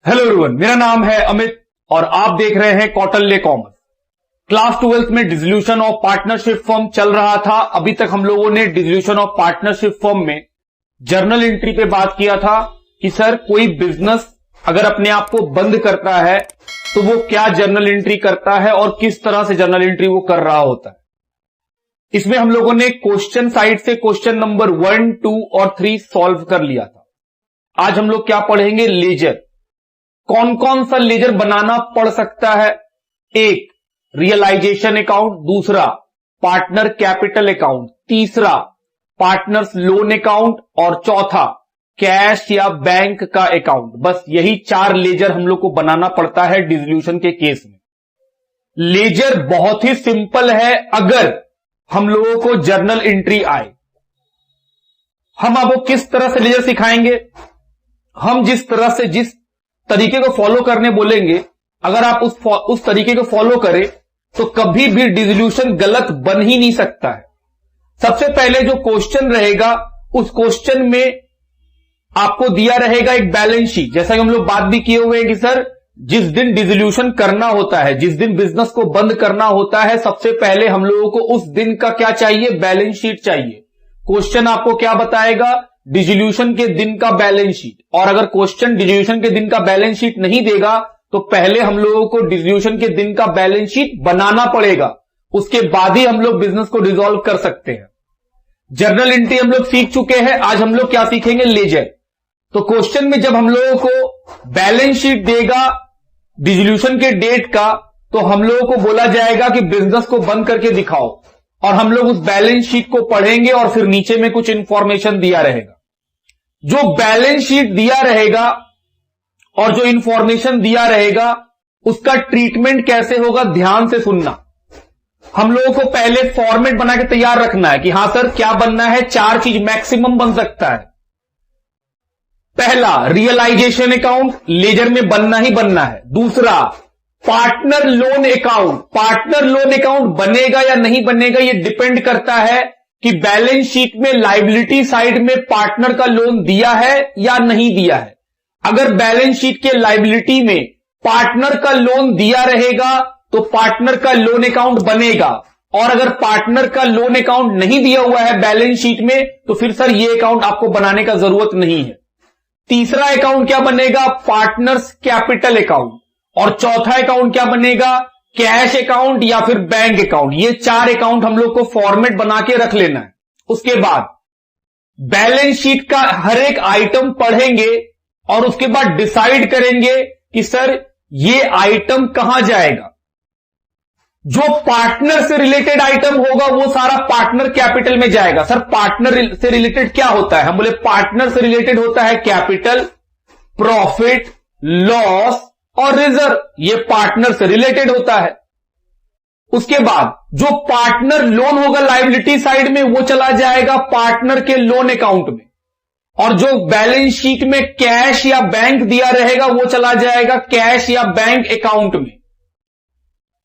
Hello everyone, मेरा नाम है अमित और आप देख रहे हैं कौटिल्य कॉमर्स। क्लास 12th में डिसोल्यूशन ऑफ पार्टनरशिप फर्म चल रहा था। अभी तक हम लोगों ने डिसोल्यूशन ऑफ पार्टनरशिप फर्म में जर्नल एंट्री पे बात किया था कि सर कोई बिजनेस अगर अपने आप को बंद करता है तो वो क्या जर्नल एंट्री करता है और किस तरह से जर्नल एंट्री वो कर रहा होता है। इसमें हम लोगों ने क्वेश्चन साइड से क्वेश्चन नंबर 1, 2 और 3 सॉल्व कर लिया था। आज हम लोग क्या पढ़ेंगे, लेजर। कौन कौन सा लेजर बनाना पड़ सकता है। एक, रियलाइजेशन अकाउंट। दूसरा, पार्टनर कैपिटल अकाउंट। तीसरा, पार्टनर्स लोन अकाउंट। और चौथा, कैश या बैंक का अकाउंट। बस यही 4 लेजर हम लोग को बनाना पड़ता है डिसोल्यूशन के केस में। लेजर बहुत ही सिंपल है अगर हम लोगों को जर्नल एंट्री आए। हम आपको किस तरह से लेजर सिखाएंगे, हम जिस तरीके को फॉलो करने बोलेंगे, अगर आप उस तरीके को फॉलो करें तो कभी भी डिसोल्यूशन गलत बन ही नहीं सकता है। सबसे पहले जो क्वेश्चन रहेगा उस क्वेश्चन में आपको दिया रहेगा एक बैलेंस शीट। जैसा कि हम लोग बात भी किए हुए हैं कि सर जिस दिन डिसोल्यूशन करना होता है, जिस दिन बिजनेस को बंद करना होता है, सबसे पहले हम लोगों को उस दिन का क्या चाहिए, बैलेंस शीट चाहिए। क्वेश्चन आपको क्या बताएगा, डिसोल्यूशन के दिन का बैलेंस शीट। और अगर क्वेश्चन डिसोल्यूशन के दिन का बैलेंस शीट नहीं देगा तो पहले हम लोगों को डिसोल्यूशन के दिन का बैलेंस शीट बनाना पड़ेगा, उसके बाद ही हम लोग बिजनेस को डिसॉल्व कर सकते हैं। जर्नल एंट्री हम लोग सीख चुके हैं, आज हम लोग क्या सीखेंगे, लेजर। तो क्वेश्चन में जब हम लोगों को बैलेंस शीट देगा डिसोल्यूशन के डेट का, तो हम लोगों को बोला जाएगा कि बिजनेस को बंद करके दिखाओ, और हम लोग उस बैलेंस शीट को पढ़ेंगे और फिर नीचे में कुछ इंफॉर्मेशन दिया रहेगा। जो बैलेंस शीट दिया रहेगा और जो इंफॉर्मेशन दिया रहेगा उसका ट्रीटमेंट कैसे होगा, ध्यान से सुनना। हम लोगों को पहले फॉर्मेट बना के तैयार रखना है कि हां सर क्या बनना है, 4 चीज मैक्सिमम बन सकता है। पहला, रियलाइजेशन अकाउंट, लेजर में बनना ही बनना है। दूसरा, partner loan account. Partner loan account बनेगा या नहीं बनेगा ये डिपेंड करता है कि बैलेंस शीट में लायबिलिटी साइड में पार्टनर का लोन दिया है या नहीं दिया है। अगर बैलेंस शीट के लायबिलिटी में पार्टनर का लोन दिया रहेगा तो पार्टनर का लोन अकाउंट बनेगा, और अगर पार्टनर का लोन अकाउंट नहीं दिया हुआ है बैलेंस शीट में तो फिर सर ये अकाउंट आपको बनाने का जरूरत नहीं है। तीसरा अकाउंट क्या बनेगा, पार्टनर्स कैपिटल अकाउंट। और चौथा अकाउंट क्या बनेगा, कैश अकाउंट या फिर बैंक अकाउंट। ये 4 अकाउंट हम लोग को फॉर्मेट बना के रख लेना है। उसके बाद बैलेंस शीट का हर एक आइटम पढ़ेंगे और उसके बाद डिसाइड करेंगे कि सर ये आइटम कहां जाएगा। जो पार्टनर से रिलेटेड आइटम होगा वो सारा पार्टनर कैपिटल में जाएगा। सर पार्टनर से रिलेटेड क्या होता है, हम बोले पार्टनर से रिलेटेड होता है कैपिटल, प्रॉफिट, लॉस और रिजर्व। ये पार्टनर से रिलेटेड होता है। उसके बाद जो पार्टनर लोन होगा लायबिलिटी साइड में वो चला जाएगा पार्टनर के लोन अकाउंट में, और जो बैलेंस शीट में कैश या बैंक दिया रहेगा वो चला जाएगा कैश या बैंक अकाउंट में।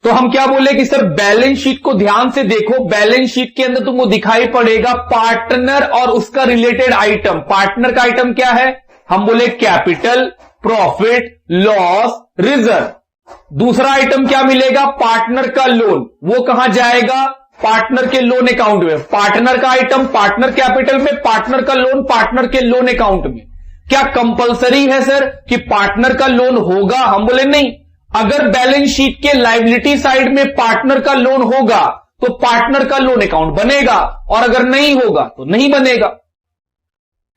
तो हम क्या बोले कि सर बैलेंस शीट को ध्यान से देखो, बैलेंस शीट के अंदर तुमको दिखाई पड़ेगा पार्टनर और उसका रिलेटेड आइटम। पार्टनर का आइटम क्या है, हम बोले कैपिटल, प्रॉफिट, लॉस, रिजर्व। दूसरा आइटम क्या मिलेगा, पार्टनर का लोन। वो कहां जाएगा, पार्टनर के लोन अकाउंट में। पार्टनर का आइटम पार्टनर कैपिटल में, पार्टनर का लोन पार्टनर के लोन अकाउंट में। क्या कंपलसरी है सर कि पार्टनर का लोन होगा, हम बोले नहीं। अगर बैलेंस शीट के लायबिलिटी साइड में पार्टनर का लोन होगा तो पार्टनर का लोन अकाउंट बनेगा, और अगर नहीं होगा तो नहीं बनेगा।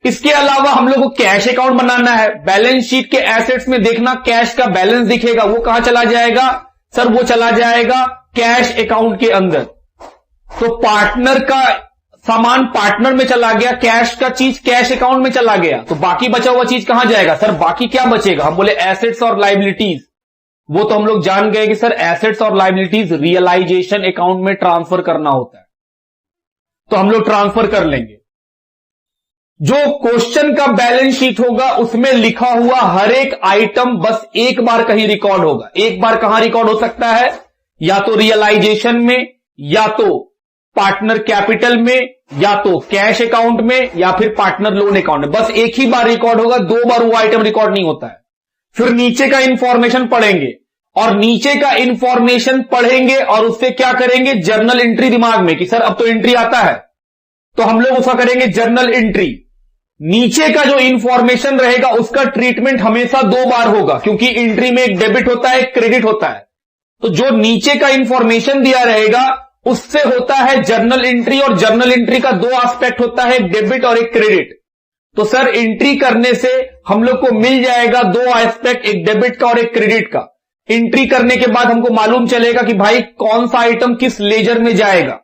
इसके अलावा हम लोग को कैश अकाउंट बनाना है। बैलेंस शीट के एसेट्स में देखना कैश का बैलेंस दिखेगा, वो कहां चला जाएगा, सर वो चला जाएगा कैश अकाउंट के अंदर। तो पार्टनर का सामान पार्टनर में चला गया, कैश का चीज कैश अकाउंट में चला गया, तो बाकी बचा हुआ चीज कहां जाएगा, सर बाकी क्या बचेगा, हम बोले एसेट्स और लायबिलिटीज। वो तो हम लोग जान गए कि सर एसेट्स और लायबिलिटीज रियलाइजेशन अकाउंट में ट्रांसफर करना होता है, तो हम लोग ट्रांसफर कर लेंगे। जो क्वेश्चन का बैलेंस शीट होगा उसमें लिखा हुआ हर एक आइटम बस एक बार कहीं रिकॉर्ड होगा। एक बार कहां रिकॉर्ड हो सकता है, या तो रियलाइजेशन में, या तो पार्टनर कैपिटल में, या तो कैश अकाउंट में, या फिर पार्टनर लोन अकाउंट में। बस एक ही बार रिकॉर्ड होगा, 2 बार वो आइटम रिकॉर्ड नहीं होता है। फिर नीचे का इंफॉर्मेशन पढ़ेंगे, और नीचे का इंफॉर्मेशन पढ़ेंगे और उससे क्या करेंगे, जर्नल एंट्री दिमाग में कि सर अब तो एंट्री आता है, तो हम लोग उसका करेंगे जर्नल एंट्री। नीचे का जो इंफॉर्मेशन रहेगा उसका ट्रीटमेंट हमेशा 2 बार होगा, क्योंकि एंट्री में एक डेबिट होता है, एक क्रेडिट होता है। तो जो नीचे का इंफॉर्मेशन दिया रहेगा उससे होता है जर्नल एंट्री, और जर्नल एंट्री का 2 एस्पेक्ट होता है, एक डेबिट और एक क्रेडिट। तो सर एंट्री करने से हम लोग को मिल जाएगा 2 एस्पेक्ट, एक डेबिट का और एक क्रेडिट का। एंट्री करने के बाद हमको मालूम चलेगा कि भाई कौन सा आइटम किस लेजर में जाएगा।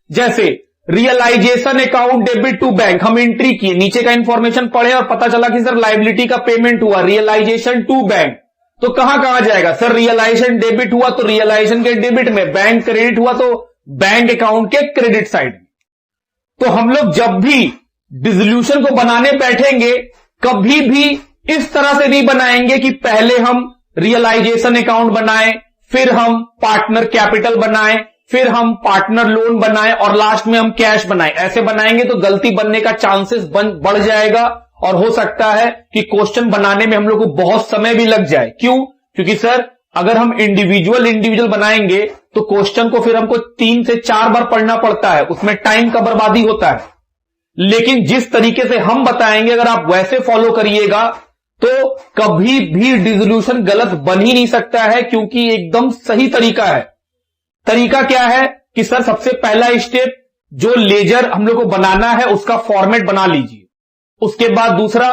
जैसे realisation account debit to bank, हम एंट्री किए, नीचे का इंफॉर्मेशन पढ़े और पता चला कि सर लायबिलिटी का पेमेंट हुआ, रियलाइजेशन टू बैंक, तो कहां कहां जाएगा, सर रियलाइजेशन डेबिट हुआ तो रियलाइजेशन के डेबिट में, बैंक क्रेडिट हुआ तो बैंक अकाउंट के क्रेडिट साइड में। तो हम लोग जब भी डिसोल्यूशन को बनाने बैठेंगे कभी भी इस तरह से नहीं बनाएंगे कि पहले हम रियलाइजेशन अकाउंट बनाएं, फिर हम पार्टनर कैपिटल बनाएं, फिर हम पार्टनर लोन बनाएं और लास्ट में हम कैश बनाएं। ऐसे बनाएंगे तो गलती बनने का चांसेस बढ़ जाएगा, और हो सकता है कि क्वेश्चन बनाने में हम लोग को बहुत समय भी लग जाए। क्यों? क्योंकि सर अगर हम इंडिविजुअल बनाएंगे तो क्वेश्चन को फिर हमको 3 से 4 बार पढ़ना पड़ता है, उसमें टाइम का बर्बादी होता है। लेकिन जिस तरीके से हम बताएंगे अगर आप वैसे फॉलो करिएगा तो कभी भी डिसोल्यूशन गलत बन ही नहीं सकता है, क्योंकि एकदम सही तरीका है। तरीका क्या है कि सर सबसे पहला स्टेप, जो लेजर हम लोग को बनाना है उसका फॉर्मेट बना लीजिए। उसके बाद दूसरा,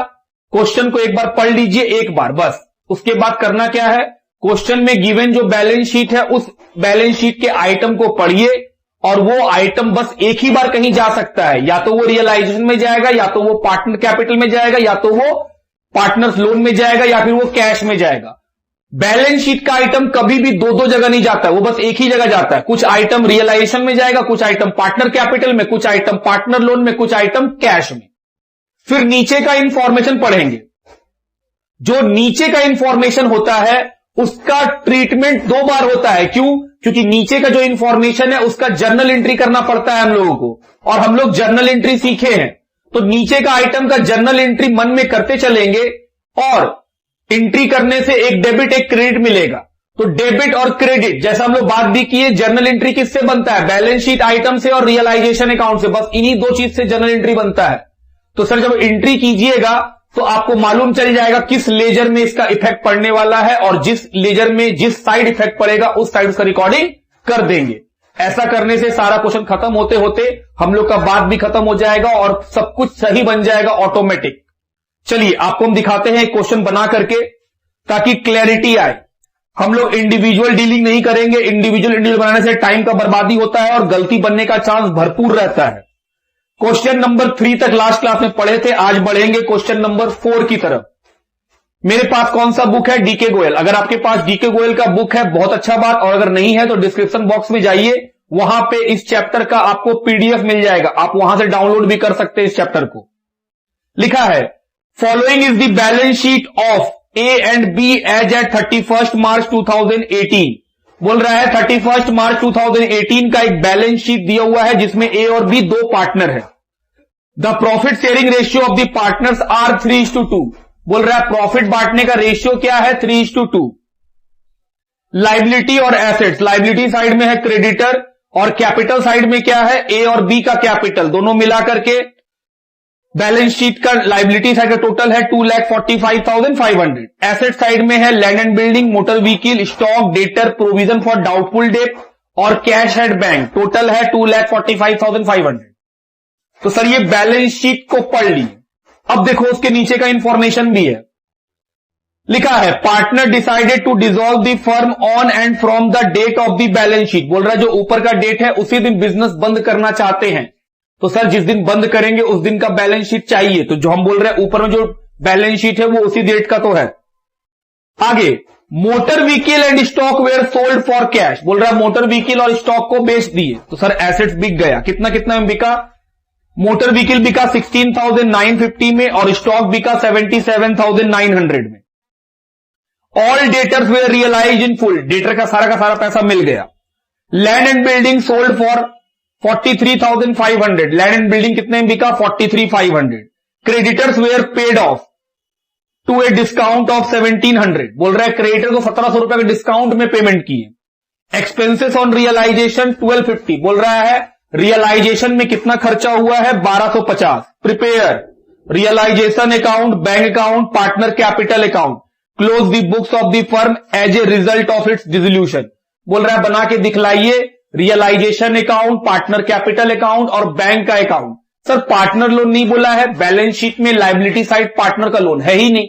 क्वेश्चन को एक बार पढ़ लीजिए, एक बार बस। उसके बाद करना क्या है, क्वेश्चन में गिवन जो बैलेंस शीट है उस बैलेंस शीट के आइटम को पढ़िए, और वो आइटम बस एक ही बार कहीं जा सकता है, या तो वो रियलाइजेशन में जाएगा, या तो वो पार्टनर कैपिटल में जाएगा, या तो वो पार्टनर्स लोन में जाएगा, या फिर वो कैश में जाएगा। बैलेंस शीट का आइटम कभी भी 2 जगह नहीं जाता है, वो बस एक ही जगह जाता है। कुछ आइटम रियलाइजेशन में जाएगा, कुछ आइटम पार्टनर कैपिटल में, कुछ आइटम पार्टनर लोन में, कुछ आइटम कैश में। फिर नीचे का इंफॉर्मेशन पढ़ेंगे। जो नीचे का इंफॉर्मेशन होता है उसका ट्रीटमेंट 2 बार होता है। क्यों? क्योंकि नीचे का जो इंफॉर्मेशन है उसका जर्नल एंट्री करना पड़ता है हम लोगों को, और हम लोग जर्नल एंट्री सीखे हैं। तो नीचे का आइटम का जर्नल एंट्री मन में करते चलेंगे, और एंट्री करने से एक डेबिट एक क्रेडिट मिलेगा। तो डेबिट और क्रेडिट जैसा हम लोग बात भी किए, जर्नल एंट्री किससे बनता है, बैलेंस शीट आइटम से और रियलाइजेशन अकाउंट से, बस इन्हीं 2 चीज से जर्नल एंट्री बनता है। तो सर जब एंट्री कीजिएगा तो आपको मालूम चल जाएगा किस लेजर में इसका इफेक्ट पड़ने वाला है, और जिस लेजर में जिस साइड इफेक्ट पड़ेगा उस साइड उसका रिकॉर्डिंग कर देंगे। ऐसा करने से सारा क्वेश्चन खत्म होते होते हम लोग का बात भी खत्म हो जाएगा और सब कुछ सही बन जाएगा ऑटोमेटिक। चलिए आपको हम दिखाते हैं क्वेश्चन बना करके, ताकि क्लैरिटी आए। हम लोग इंडिविजुअल डीलिंग नहीं करेंगे, इंडिविजुअल बनाने से टाइम का बर्बादी होता है और गलती बनने का चांस भरपूर रहता है। क्वेश्चन नंबर 3 तक लास्ट क्लास में पढ़े थे, आज बढ़ेंगे क्वेश्चन नंबर 4 की तरफ। मेरे पास कौन सा बुक है, डीके गोयल। अगर आपके पास डीके गोयल का बुक है बहुत अच्छा बात, और अगर नहीं है तो डिस्क्रिप्शन बॉक्स में जाइए, वहां पे इस चैप्टर का आपको पीडीएफ मिल जाएगा, आप वहां से डाउनलोड भी कर सकते हैं इस चैप्टर को। लिखा है following is the balance sheet of A and B as at 31 March 2018। बोल रहा है 31 मार्च 2018 का एक बैलेंस शीट दिया हुआ है जिसमें ए और बी 2 पार्टनर है। The profit sharing ratio of the partners are 3:2। बोल रहा है प्रॉफिट बांटने का रेशियो क्या है, 3:2। लाइबिलिटी और एसेट्स, लाइबिलिटी साइड में है क्रेडिटर और कैपिटल साइड में क्या है, ए और बी का कैपिटल, दोनों मिलाकर के बैलेंस शीट का लाइबिलिटी साइड का टोटल है 2,45,500। एसेट साइड में है land and building, motor vehicle, stock, debtor, provision for doubtful debt और कैश एट बैंक, टोटल है 2,45,500। तो सर ये बैलेंस शीट को पढ़ ली। अब देखो उसके नीचे का इंफॉर्मेशन भी है, लिखा है partner decided to dissolve the firm on and from the date of the balance sheet. बोल रहा है जो ऊपर का डेट है उसी दिन बिजनेस बंद करना चाहते हैं। तो सर जिस दिन बंद करेंगे उस दिन का बैलेंस शीट चाहिए, तो जो हम बोल रहे हैं ऊपर में जो बैलेंस शीट है वो उसी डेट का तो है। आगे motor vehicle and stock were sold for cash. बोल रहा है मोटर व्हीकल और स्टॉक को बेच दिए, तो सर एसेट्स बिक गया। कितना कितना में बिका, मोटर व्हीकल बिका 16,950 में और स्टॉक बिका 77,900 में। All debtors were realise in full, debtor का सारा पैसा मिल गया। Land and building sold for 43,500, land and building कितने में बिका, 43,500। Creditors were paid off, to a discount of 1700, बोल रहा है क्रेडिटर को 1700 रुपए के डिस्काउंट में पेमेंट किए। एक्सपेंसेस ऑन रियलाइजेशन 1250, बोल रहा है रियलाइजेशन में कितना खर्चा हुआ है 1250। Prepare realisation account, bank account, partner capital account, close the books of the firm as a result of its dissolution, बोल रहा है बना के दिखलाइए realisation account, partner capital account और बैंक का अकाउंट। सर पार्टनर लोन नहीं बोला है, बैलेंस शीट में लायबिलिटी साइड पार्टनर का लोन है ही नहीं।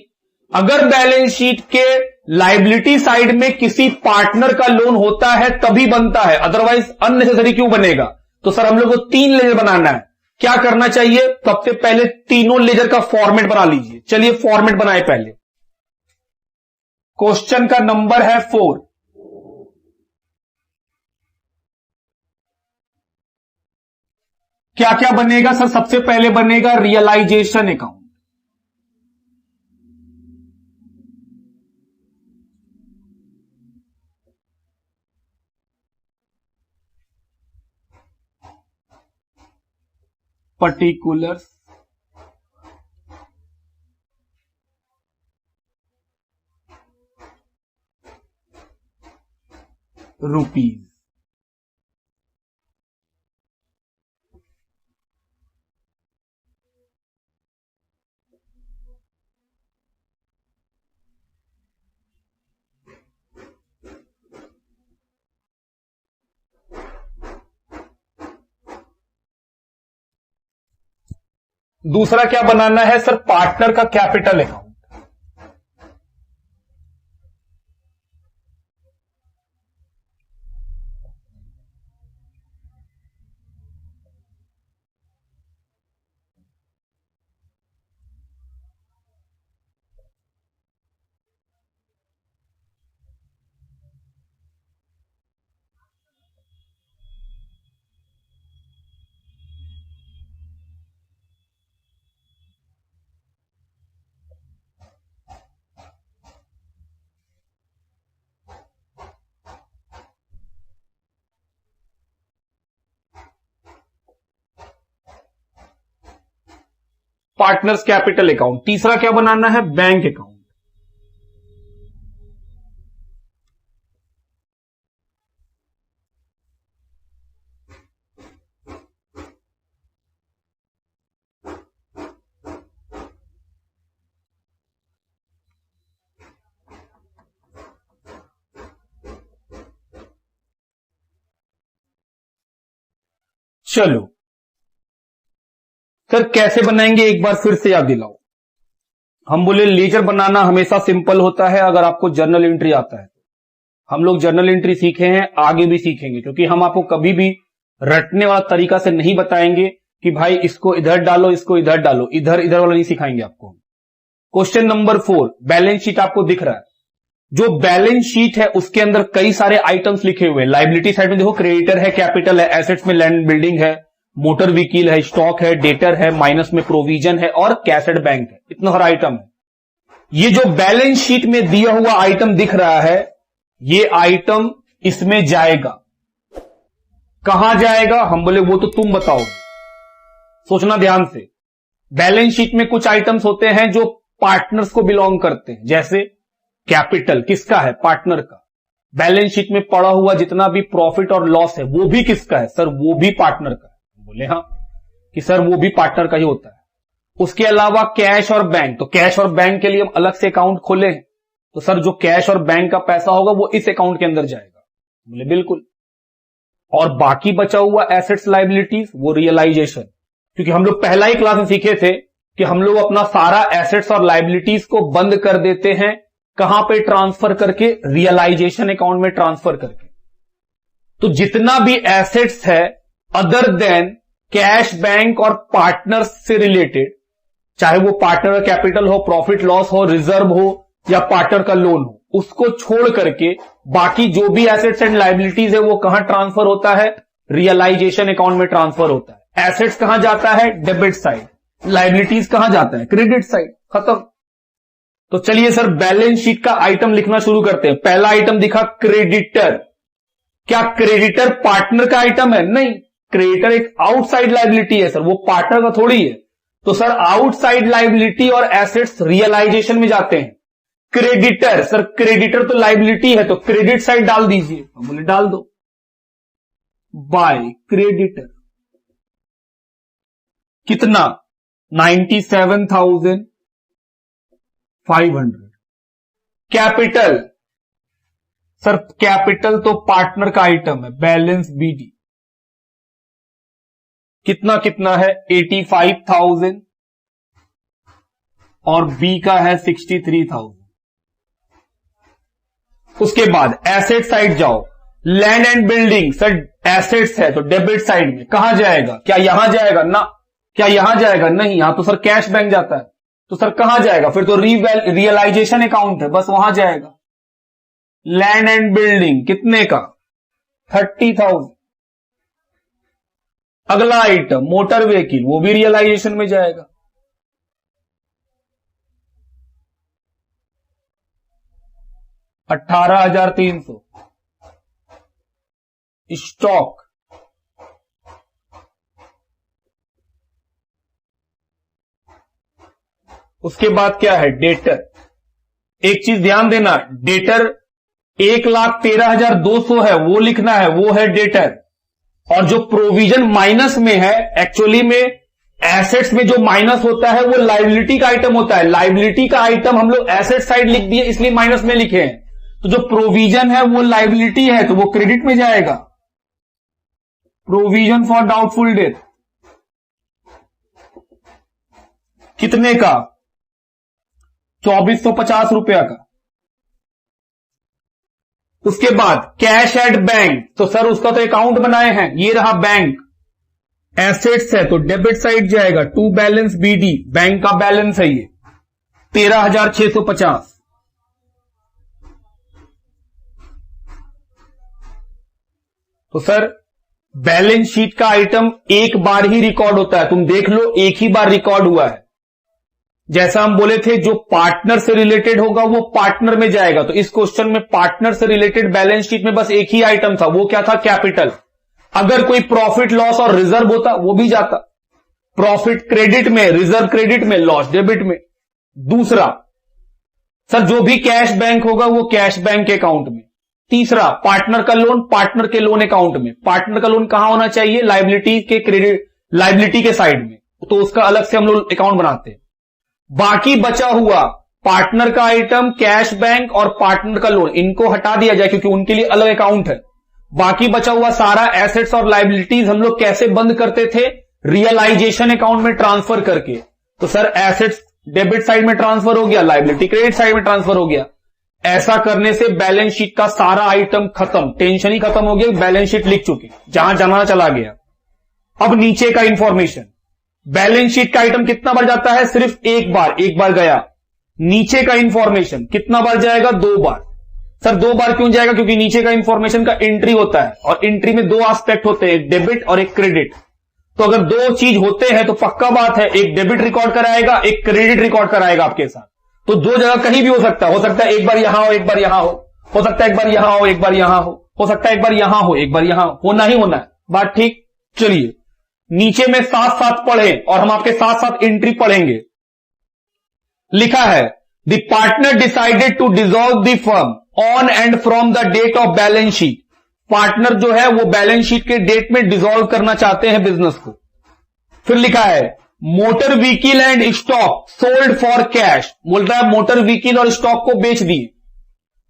अगर बैलेंस शीट के लायबिलिटी साइड में किसी पार्टनर का लोन होता है तभी बनता है, अदरवाइज अननेसेसरी क्यों बनेगा। तो सर हम लोग को 3 लेजर बनाना है। क्या करना चाहिए, सबसे पहले तीनों लेजर का फॉर्मेट बना लीजिए। चलिए फॉर्मेट बनाए पहले। क्वेश्चन का नंबर है 4। क्या क्या बनेगा सर, सबसे पहले बनेगा रियलाइजेशन अकाउंट, पर्टिकुलर्स रुपीज। दूसरा क्या बनाना है सर, पार्टनर का capital account. Partners capital account. तीसरा क्या बनाना है, बैंक अकाउंट। चलो सर कैसे बनाएंगे एक बार फिर से याद दिलाओ। हम बोले लेजर बनाना हमेशा सिंपल होता है अगर आपको जर्नल एंट्री आता है। हम लोग जर्नल एंट्री सीखे हैं, आगे भी सीखेंगे, क्योंकि हम आपको कभी भी रटने वाला तरीका से नहीं बताएंगे कि भाई इसको इधर डालो, इसको इधर डालो, इधर इधर वाला नहीं सिखाएंगे आपको। क्वेश्चन नंबर 4, बैलेंस शीट आपको दिख रहा है। जो बैलेंस शीट है उसके अंदर कई सारे आइटम्स लिखे हुए हैं। लायबिलिटी साइड में देखो क्रेडिटर है, कैपिटल है, एसेट्स में लैंड बिल्डिंग है, मोटर व्हीकल है, स्टॉक है, डेटर है, माइनस में प्रोविजन है और कैश एट बैंक है। इतना सारा आइटम है। ये जो बैलेंस शीट में दिया हुआ आइटम दिख रहा है, ये आइटम इसमें जाएगा। कहां जाएगा, हम बोले वो तो तुम बताओगे, सोचना ध्यान से। बैलेंस शीट में कुछ आइटम्स होते हैं जो पार्टनर्स को बिलोंग करते हैं, जैसे कैपिटल किसका है, पार्टनर का। बैलेंस शीट में पड़ा हुआ जितना भी प्रॉफिट और लॉस है वो भी किसका है, सर वो भी पार्टनर का है। बोले हाँ कि सर वो भी पार्टनर का ही होता है। उसके अलावा कैश और बैंक, तो कैश और बैंक के लिए हम अलग से अकाउंट खोले हैं, तो सर जो कैश और बैंक का पैसा होगा वो इस अकाउंट के अंदर जाएगा। बोले बिल्कुल। और बाकी बचा हुआ एसेट्स लायबिलिटीज वो रियलाइजेशन, क्योंकि हम लोग पहला ही क्लास में सीखे थे कि हम लोग अपना सारा एसेट्स और लायबिलिटीज को बंद कर देते हैं, कहां पे ट्रांसफर करके, रियलाइजेशन अकाउंट में ट्रांसफर करके। तो जितना भी एसेट्स है अदर देन कैश, बैंक और पार्टनर्स से रिलेटेड, चाहे वो पार्टनर का कैपिटल हो, प्रॉफिट लॉस हो, रिजर्व हो या पार्टनर का लोन हो, उसको छोड़ करके बाकी जो भी एसेट्स एंड लायबिलिटीज है वो कहां ट्रांसफर होता है, रियलाइजेशन अकाउंट में ट्रांसफर होता है। एसेट्स कहां जाता है, डेबिट साइड, लायबिलिटीज कहां जाता है, क्रेडिट साइड, खत्म। तो चलिए सर बैलेंस शीट का आइटम लिखना शुरू करते हैं। पहला आइटम दिखा क्रेडिटर। क्या क्रेडिटर पार्टनर का आइटम है, नहीं, क्रेडिटर एक आउटसाइड लायबिलिटी है सर, वो पार्टनर का थोड़ी है। तो सर आउटसाइड लाइबिलिटी और एसेट्स रियलाइजेशन में जाते हैं। क्रेडिटर, सर क्रेडिटर तो लाइबिलिटी है, तो क्रेडिट साइड डाल दीजिए। बोले डाल दो, बाय क्रेडिटर कितना 97,500। कैपिटल, सर कैपिटल तो पार्टनर का आइटम है, बैलेंस बीडी कितना कितना है 85,000 और बी का है 63,000। उसके बाद एसेट साइड जाओ, land and building, sir assets है तो डेबिट साइड में कहां जाएगा? क्या यहां जाएगा? ना। क्या यहां जाएगा? नहीं, यहां तो सर कैश बैंक जाता है, तो सर कहां जाएगा? फिर तो रियलाइजेशन अकाउंट है, बस वहां जाएगा। लैंड एंड बिल्डिंग कितने का 30,000। अगला आइटम मोटर व्हीकल, वो भी रियलाइजेशन में जाएगा। $18,300। स्टॉक, उसके बाद क्या है? डेटर। एक चीज ध्यान देना, डेटर 1,13,200 है, वो लिखना है, वो है डेटर। और जो प्रोविजन माइनस में है, एक्चुअली में एसेट्स में जो माइनस होता है वो लाइबिलिटी का आइटम होता है। लाइबिलिटी का आइटम हम लोग एसेट साइड लिख दिए, इसलिए माइनस में लिखे हैं। तो जो प्रोविजन है वो लाइबिलिटी है, तो वो क्रेडिट में जाएगा। प्रोविजन फॉर डाउटफुल डेट कितने का? 2,450 रुपया का। उसके बाद कैश एट बैंक, तो सर उसका तो अकाउंट बनाए हैं, ये रहा बैंक। एसेट्स है तो डेबिट साइड जाएगा, टू बैलेंस बीडी, बैंक का बैलेंस है ये 13,650। तो सर बैलेंस शीट का आइटम एक बार ही रिकॉर्ड होता है, तुम देख लो एक ही बार रिकॉर्ड हुआ है। जैसा हम बोले थे, जो पार्टनर से रिलेटेड होगा वो पार्टनर में जाएगा। तो इस क्वेश्चन में पार्टनर से रिलेटेड बैलेंस शीट में बस एक ही आइटम था, वो क्या था? कैपिटल। अगर कोई प्रॉफिट लॉस और रिजर्व होता वो भी जाता, प्रॉफिट क्रेडिट में, रिजर्व क्रेडिट में, लॉस डेबिट में। दूसरा, सर जो भी कैश बैंक होगा वो कैश बैंक के अकाउंट में। तीसरा, पार्टनर का लोन पार्टनर के लोन अकाउंट में। पार्टनर का लोन कहां होना चाहिए? लाइबिलिटी के क्रेडिट, लाइबिलिटी के साइड में, तो उसका अलग से हम लोग अकाउंट बनाते हैं। बाकी बचा हुआ पार्टनर का आइटम, कैश बैंक और पार्टनर का लोन, इनको हटा दिया जाए क्योंकि उनके लिए अलग अकाउंट है। बाकी बचा हुआ सारा एसेट्स और लाइबिलिटीज हम लोग कैसे बंद करते थे? रियलाइजेशन अकाउंट में ट्रांसफर करके। तो सर एसेट्स डेबिट साइड में ट्रांसफर हो गया, लाइबिलिटी क्रेडिट साइड में ट्रांसफर हो गया। ऐसा करने से बैलेंस शीट का सारा आइटम खत्म, टेंशन ही खत्म हो गया, बैलेंस शीट लिख चुके, जहां जाना चला गया। अब नीचे का इंफॉर्मेशन, बैलेंस शीट का आइटम कितना बार जाता है? सिर्फ एक बार गया। नीचे का इंफॉर्मेशन कितना बार जाएगा? 2 बार। सर 2 बार क्यों जाएगा? क्योंकि नीचे का इंफॉर्मेशन का एंट्री होता है और एंट्री में 2 एस्पेक्ट होते हैं, एक डेबिट और एक क्रेडिट। तो अगर 2 चीज होते हैं तो पक्का बात है, एक डेबिट रिकॉर्ड कराएगा, एक क्रेडिट रिकॉर्ड कराएगा आपके साथ। तो 2 जगह कहीं भी हो सकता है एक बार यहां हो, एक बार यहां हो सकता है एक बार यहां हो, एक बार यहां हो सकता है एक बार यहां हो, एक बार यहां होना ही होना है। बात ठीक? चलिए नीचे में साथ साथ पढ़े और हम आपके साथ साथ एंट्री पढ़ेंगे। लिखा है, the partner decided to dissolve the firm on and from the date of balance sheet. Partner जो है वो बैलेंस शीट के डेट में डिसॉल्व करना चाहते हैं बिजनेस को। फिर लिखा है, motor vehicle and stock sold for cash. बोल रहा है मोटर व्हीकल और स्टॉक को बेच दिए।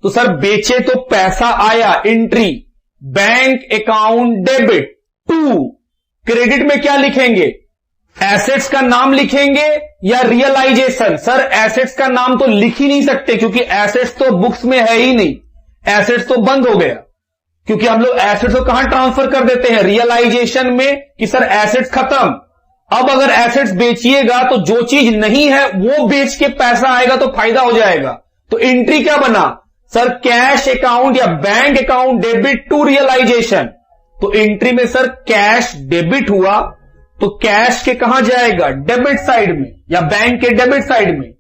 तो सर बेचे तो पैसा आया, entry bank account debit to. Credit में क्या लिखेंगे? एसेट्स का नाम लिखेंगे या रियलाइजेशन? सर एसेट्स का नाम तो लिख ही नहीं सकते क्योंकि एसेट्स तो बुक्स में है ही नहीं, एसेट्स तो बंद हो गया। क्योंकि हम लोग एसेट्स को कहां ट्रांसफर कर देते हैं? रियलाइजेशन में, कि सर एसेट्स खत्म। अब अगर एसेट्स बेचिएगा तो जो चीज नहीं है वो बेच के पैसा आएगा तो फायदा हो जाएगा। तो एंट्री क्या बना? सर कैश अकाउंट या bank account debit to realisation. तो एंट्री में सर कैश डेबिट हुआ तो कैश के कहां जाएगा? डेबिट साइड में या बैंक के डेबिट साइड में।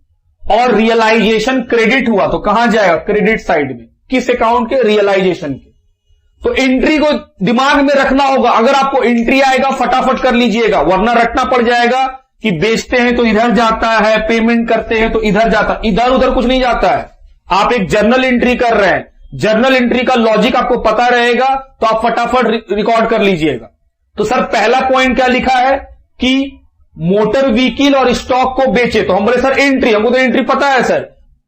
और रियलाइजेशन क्रेडिट हुआ तो कहां जाएगा? क्रेडिट साइड में। किस अकाउंट के? रियलाइजेशन के। तो एंट्री को दिमाग में रखना होगा। अगर आपको एंट्री आएगा फटाफट कर लीजिएगा, वरना रटना पड़ जाएगा कि बेचते हैं तो इधर जाता है, पेमेंट करते हैं तो इधर जाता है, इधर उधर कुछ नहीं जाता है। आप एक जर्नल एंट्री कर रहे हैं, जर्नल एंट्री का लॉजिक आपको पता रहेगा तो आप फटाफट रिकॉर्ड कर लीजिएगा। तो सर पहला पॉइंट क्या लिखा है कि मोटर व्हीकल और स्टॉक को बेचे, तो हम बोले सर एंट्री, हमको तो एंट्री पता है sir,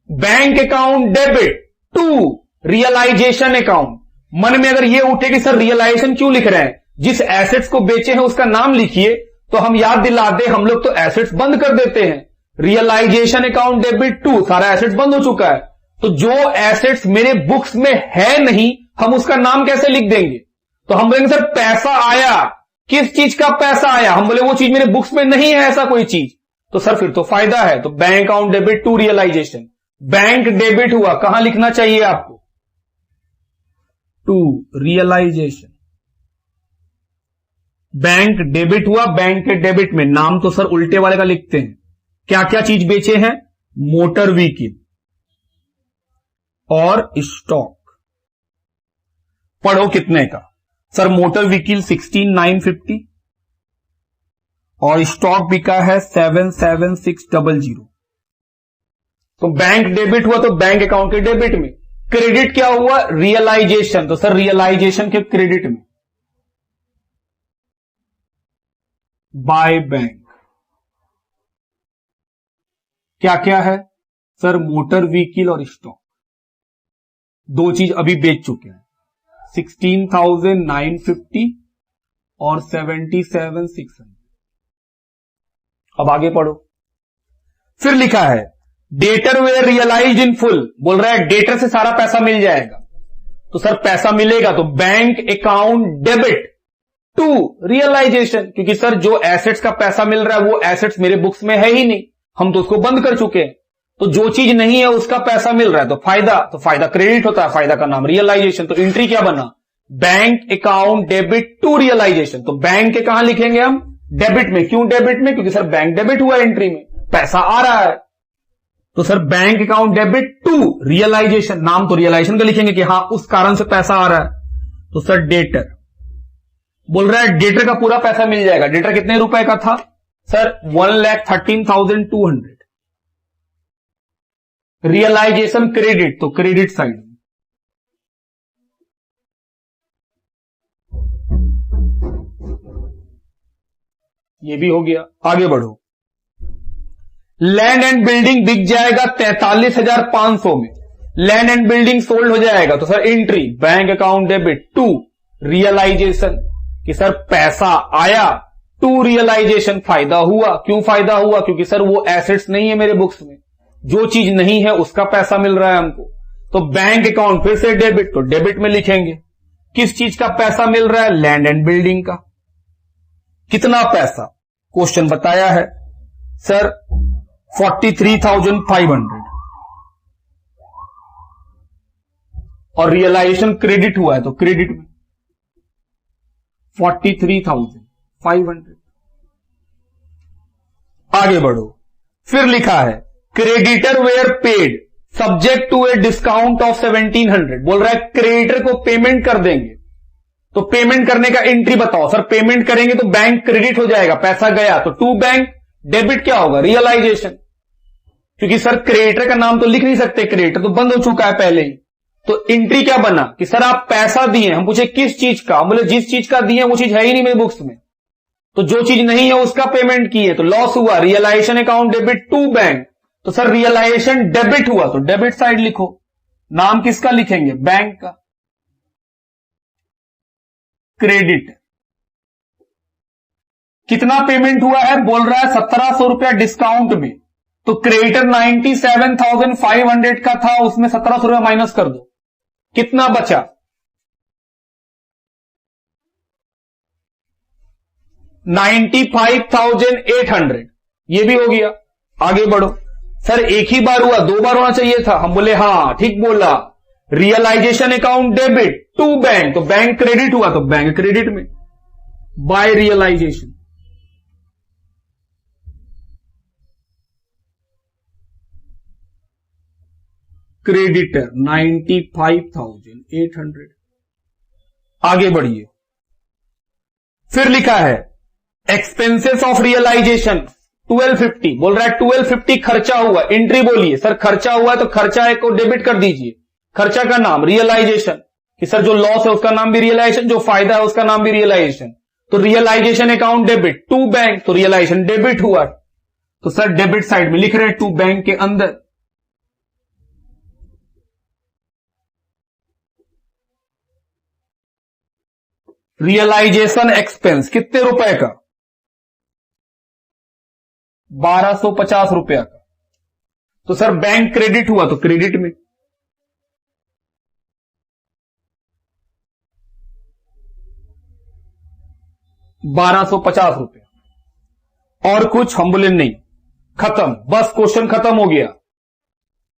bank account debit to realisation account. मन में अगर ये उठे कि सर रियलाइजेशन क्यों लिख रहे हैं, जिस एसेट्स को बेचे हैं उसका नाम लिखिए, तो हम याद दिला दे, हम लोग तो एसेट्स बंद कर देते हैं। रियलाइजेशन अकाउंट डेबिट टू, सारा एसेट्स बंद हो चुका है, तो जो एसेट्स मेरे बुक्स में है नहीं, हम उसका नाम कैसे लिख देंगे। तो हम बोलेंगे सर पैसा आया, किस चीज का पैसा आया, हम बोले वो चीज मेरे बुक्स में नहीं है ऐसा कोई चीज, तो सर फिर तो फायदा है। तो bank account debit to realisation, bank debit हुआ, कहां लिखना चाहिए आपको, टू रियलाइजेशन। बैंक डेबिट हुआ, बैंक के डेबिट में नाम तो सर उल्टे वाले का लिखते हैं। क्या क्या चीज बेचे हैं, मोटर व्हीकल और स्टॉक। पढ़ो कितने का, सर मोटर व्हीकल 16,950 और स्टॉक बिका है 7,7,600। तो बैंक डेबिट हुआ तो बैंक अकाउंट के डेबिट में, क्रेडिट क्या हुआ, रियलाइजेशन, तो सर रियलाइजेशन के क्रेडिट में, बाय बैंक। क्या क्या है सर, मोटर व्हीकल और स्टॉक, दो चीज अभी बेच चुके हैं, 16,950 और 77,600। अब आगे पढ़ो, फिर लिखा है debtor were realised in full, बोल रहा है डेटर से सारा पैसा मिल जाएगा, तो सर पैसा मिलेगा तो bank account debit to realisation, क्योंकि सर जो एसेट्स का पैसा मिल रहा है वो एसेट्स मेरे बुक्स में है ही नहीं, हम तो उसको बंद कर चुके हैं। तो जो चीज नहीं है उसका पैसा मिल रहा है, तो फायदा क्रेडिट होता है, फायदा का नाम रियलाइजेशन। तो एंट्री क्या बना, bank account debit to realisation. तो बैंक के कहां लिखेंगे हम, डेबिट में। क्यों डेबिट में, क्योंकि सर बैंक डेबिट हुआ एंट्री में, पैसा आ रहा है, तो sir bank account debit to realisation, नाम तो रियलाइजेशन का लिखेंगे कि हां उस कारण से पैसा आ रहा है। तो सर डेटर, बोल रहा है डेटर का पूरा पैसा मिल जाएगा। डेटर कितने रुपए का था सर, 1,13,200। रियलाइजेशन क्रेडिट, तो क्रेडिट साइड में, ये भी हो गया। आगे बढ़ो, लैंड एंड बिल्डिंग बिक जाएगा 43,500 में, लैंड एंड बिल्डिंग सोल्ड हो जाएगा, तो sir entry bank account debit to realisation, कि सर पैसा आया, टू रियलाइजेशन फायदा हुआ। क्यों फायदा हुआ, क्योंकि सर वो एसेट्स नहीं है मेरे बुक्स में, जो चीज नहीं है उसका पैसा मिल रहा है हमको। तो बैंक अकाउंट फिर से डेबिट, तो डेबिट में लिखेंगे किस चीज का पैसा मिल रहा है, लैंड एंड बिल्डिंग का। कितना पैसा, क्वेश्चन बताया है सर 43,500 और रियलाइजेशन क्रेडिट हुआ है, तो क्रेडिट में 43,500। आगे बढ़ो, फिर लिखा है creditor were paid subject to a discount of 1,700। बोल रहा है क्रेडिटर को पेमेंट कर देंगे, तो पेमेंट करने का एंट्री बताओ। सर पेमेंट करेंगे तो बैंक क्रेडिट हो जाएगा, पैसा गया, तो टू बैंक डेबिट क्या होगा, रियलाइजेशन, क्योंकि सर क्रेडिटर का नाम तो लिख नहीं सकते, क्रेडिटर तो बंद हो चुका है पहले ही। तो एंट्री क्या बना कि सर आप पैसा दिए, हम पूछे किस चीज का, हम बोले जिस चीज का दिए वो चीज है ही नहीं मेरे बुक्स में, तो जो चीज नहीं है उसका पेमेंट किए, तो लॉस हुआ, realisation account debit to bank. तो सर रियलाइजेशन डेबिट हुआ, तो डेबिट साइड लिखो, नाम किसका लिखेंगे, बैंक का। क्रेडिट, कितना पेमेंट हुआ है, बोल रहा है 1,700 रुपया डिस्काउंट में, तो क्रेडिटर 97,500 का था, उसमें 1,700 रुपया माइनस कर दो, कितना बचा, 95,800। ये भी हो गया। आगे बढ़ो, सर एक ही बार हुआ, दो बार होना चाहिए था, हम बोले हां ठीक बोला, realisation account debit to bank, तो बैंक क्रेडिट हुआ, तो बैंक क्रेडिट में, बाय रियलाइजेशन। क्रेडिटर 95,800। आगे बढ़िए, फिर लिखा है एक्सपेंसेस ऑफ रियलाइजेशन 1250 बोल रहा है 1250 खर्चा हुआ, एंट्री बोलिए सर खर्चा हुआ है तो खर्चा को डेबिट कर दीजिए। खर्चा का नाम रियलाइजेशन, कि सर जो लॉस है उसका नाम भी रियलाइजेशन, जो फायदा है उसका नाम भी रियलाइजेशन। तो realisation account debit to bank, तो रियलाइजेशन डेबिट हुआ, तो सर डेबिट साइड में लिख रहे हैं टू बैंक के अंदर। रियलाइजेशन एक्सपेंस कितने रुपए का? 1250 रुपया का। तो सर बैंक क्रेडिट हुआ तो क्रेडिट में, ₹1250। और कुछ? हम बोले नहीं, खत्म, बस क्वेश्चन खत्म हो गया।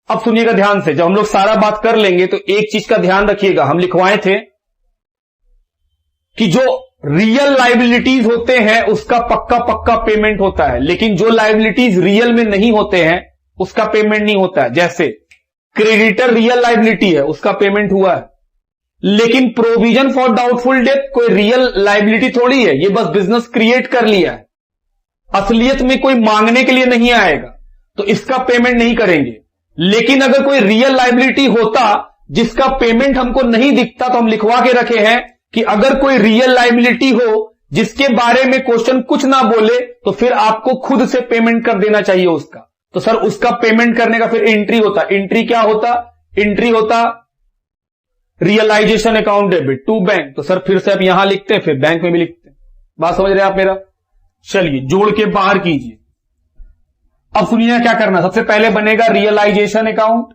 अब सुनिएगा ध्यान से, जब हम लोग सारा बात कर लेंगे तो एक चीज का ध्यान रखिएगा, हम लिखवाए थे कि जो रियल लाइबिलिटीज होते हैं उसका पक्का पक्का पेमेंट होता है, लेकिन जो लाइबिलिटीज रियल में नहीं होते हैं उसका पेमेंट नहीं होता है। जैसे क्रेडिटर रियल लाइबिलिटी है, उसका पेमेंट हुआ है, लेकिन प्रोविजन फॉर डाउटफुल डेट कोई रियल लाइबिलिटी थोड़ी है, ये बस बिजनेस क्रिएट कर लिया है, असलियत में कोई मांगने के लिए नहीं आएगा, तो इसका पेमेंट नहीं करेंगे। लेकिन अगर कोई रियल लाइबिलिटी होता जिसका पेमेंट हमको नहीं दिखता, तो हम लिखवा के रखे हैं कि अगर कोई रियल लाइबिलिटी हो जिसके बारे में क्वेश्चन कुछ ना बोले तो फिर आपको खुद से पेमेंट कर देना चाहिए उसका। तो सर उसका पेमेंट करने का फिर एंट्री होता, एंट्री क्या होता? एंट्री होता realisation account debit to bank. तो सर फिर से आप यहां लिखते हैं, फिर बैंक में भी लिखते हैं। बात समझ रहे हैं आप मेरा? चलिए जोड़ के बाहर कीजिए। अब सुनिए क्या करना, सबसे पहले बनेगा रियलाइजेशन अकाउंट,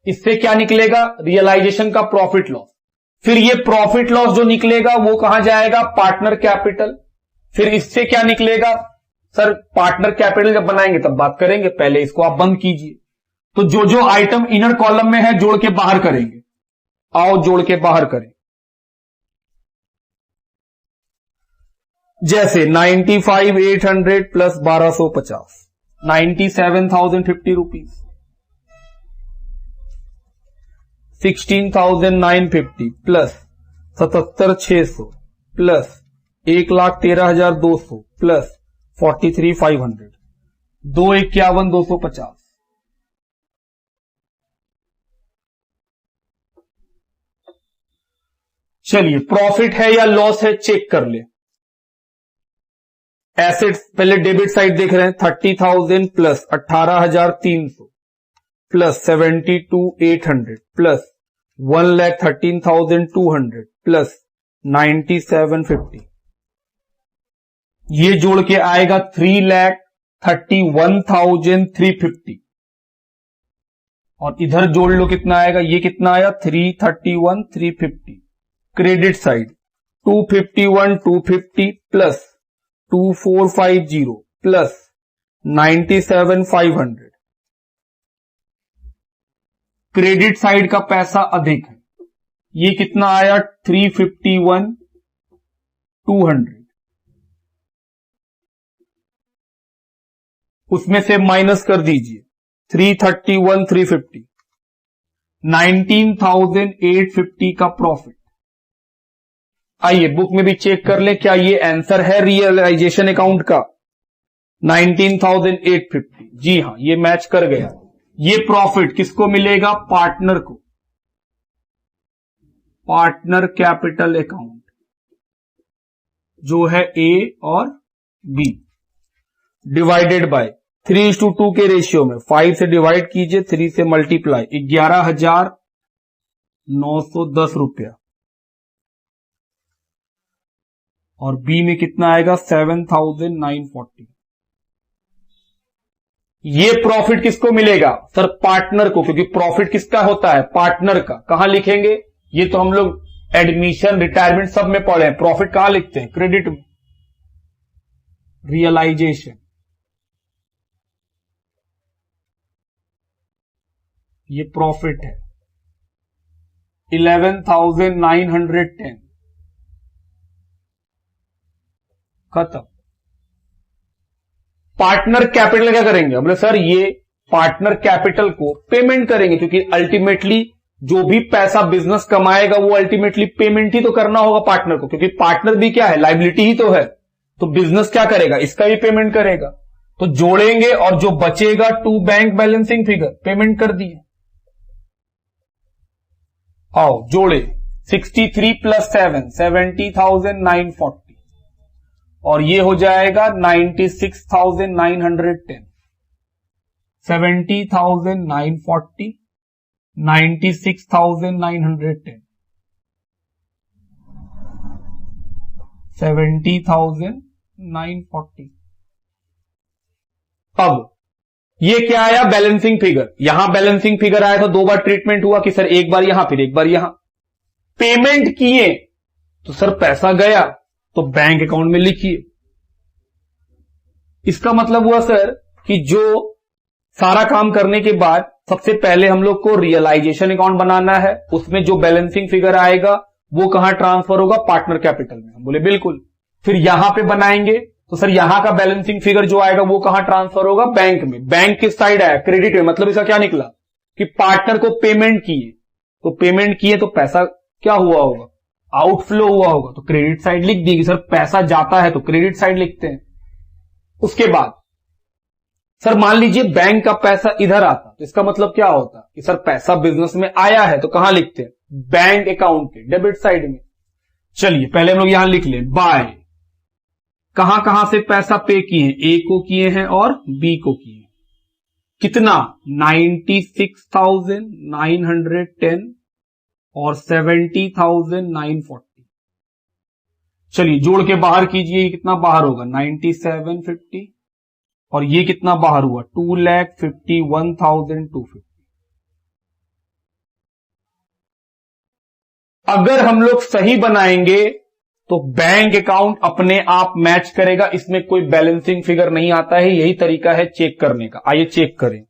इससे क्या निकलेगा? रियलाइजेशन का प्रॉफिट लॉस। फिर ये प्रॉफिट लॉस जो निकलेगा वो कहां जाएगा? Partner capital. फिर इससे क्या निकलेगा? सर पार्टनर कैपिटल जब बनाएंगे तब बात करेंगे, पहले इसको आप बंद कीजिए। तो जो जो आइटम इनर कॉलम में है जोड़ के बाहर करेंगे। आओ जोड़ के बाहर करें। जैसे 95,800 plus 1250, 97,050 rupees, 16,950 plus 77,600 plus 1,13,200 plus 43,500, 251,250। चलिए प्रॉफिट है या लॉस है चेक कर ले। एसेट्स पहले डेबिट साइड देख रहे हैं, 30,000 प्लस 18,300 प्लस 72,800 प्लस 1,13,200 प्लस 97,50। ये जोड़ के आएगा 3,31,350। और इधर जोड़ लो कितना आएगा, ये कितना आया 331,350। Credit side 251,250 plus 2450 plus 97,500। Credit side का पैसा अधिक है, ये कितना आया 351,200। उसमें से माइनस कर दीजिए 331,350, 19,850 का प्रॉफिट। आइए बुक में भी चेक कर ले क्या ये आंसर है रियलाइजेशन अकाउंट का। 19,850, जी हां ये मैच कर गया। ये प्रॉफिट किसको मिलेगा? पार्टनर को, पार्टनर कैपिटल अकाउंट जो है ए और बी, डिवाइडेड बाय 3:2 के रेशियो में 5 से डिवाइड कीजिए, 3 से मल्टीप्लाई, 11,910 रुपया। और बी में कितना आएगा 7,940। ये प्रॉफिट किसको मिलेगा? सर पार्टनर को, क्योंकि प्रॉफिट किसका होता है? पार्टनर का। कहां लिखेंगे? ये तो हम लोग एडमिशन रिटायरमेंट सब में पढ़े हैं। प्रॉफिट कहां लिखते हैं? क्रेडिट में। रियलाइजेशन, ये प्रॉफिट है 11,910, खत्म। पार्टनर कैपिटल क्या करेंगे? बोले सर ये पार्टनर कैपिटल को पेमेंट करेंगे, क्योंकि अल्टीमेटली जो भी पैसा बिजनेस कमाएगा वो अल्टीमेटली पेमेंट ही तो करना होगा पार्टनर को, क्योंकि पार्टनर भी क्या है? लायबिलिटी ही तो है। तो बिजनेस क्या करेगा? इसका भी पेमेंट करेगा। तो जोड़ेंगे और जो बचेगा to bank balancing figure, payment कर दिए। आओ जोड़े 63 प्लस 7 70,940 और ये हो जाएगा 96,910। 70,940 96,910 70,940। अब ये क्या आया, बैलेंसिंग फिगर। यहां बैलेंसिंग फिगर आया तो दो बार ट्रीटमेंट हुआ कि सर एक बार यहां फिर एक बार यहां। पेमेंट किए तो सर पैसा गया तो बैंक अकाउंट में लिखिए। इसका मतलब हुआ सर कि जो सारा काम करने के बाद सबसे पहले हम लोग को रियलाइजेशन अकाउंट बनाना है, उसमें जो बैलेंसिंग फिगर आएगा वो कहां ट्रांसफर होगा, पार्टनर कैपिटल में। हम बोले बिल्कुल। फिर यहां पे बनाएंगे तो सर यहां का बैलेंसिंग फिगर जो आएगा वो कहां ट्रांसफर होगा, बैंक में। बैंक किस साइड आया, क्रेडिट में। मतलब इसका क्या निकला कि पार्टनर को पेमेंट किए, तो पेमेंट किए तो पैसा क्या हुआ होगा, आउटफ्लो हुआ होगा, तो क्रेडिट साइड लिख दी कि सर पैसा जाता है तो क्रेडिट साइड लिखते हैं। उसके बाद सर मान लीजिए बैंक का पैसा इधर आता, तो इसका मतलब क्या होता कि सर पैसा बिजनेस में आया है तो कहां लिखते हैं, बैंक अकाउंट के डेबिट साइड में। चलिए पहले हम लोग यहां लिख लें, बाय कहां कहां से पैसा पे किए हैं, ए को किए हैं और बी को किए हैं। कितना, 96,910 और 70,940। चलिए जोड़ के बाहर कीजिए, कितना बाहर होगा, 9750 और ये कितना बाहर हुआ, 2,51,250। अगर हम लोग सही बनाएंगे तो बैंक अकाउंट अपने आप मैच करेगा, इसमें कोई बैलेंसिंग फिगर नहीं आता है। यही तरीका है चेक करने का। आइए चेक करें।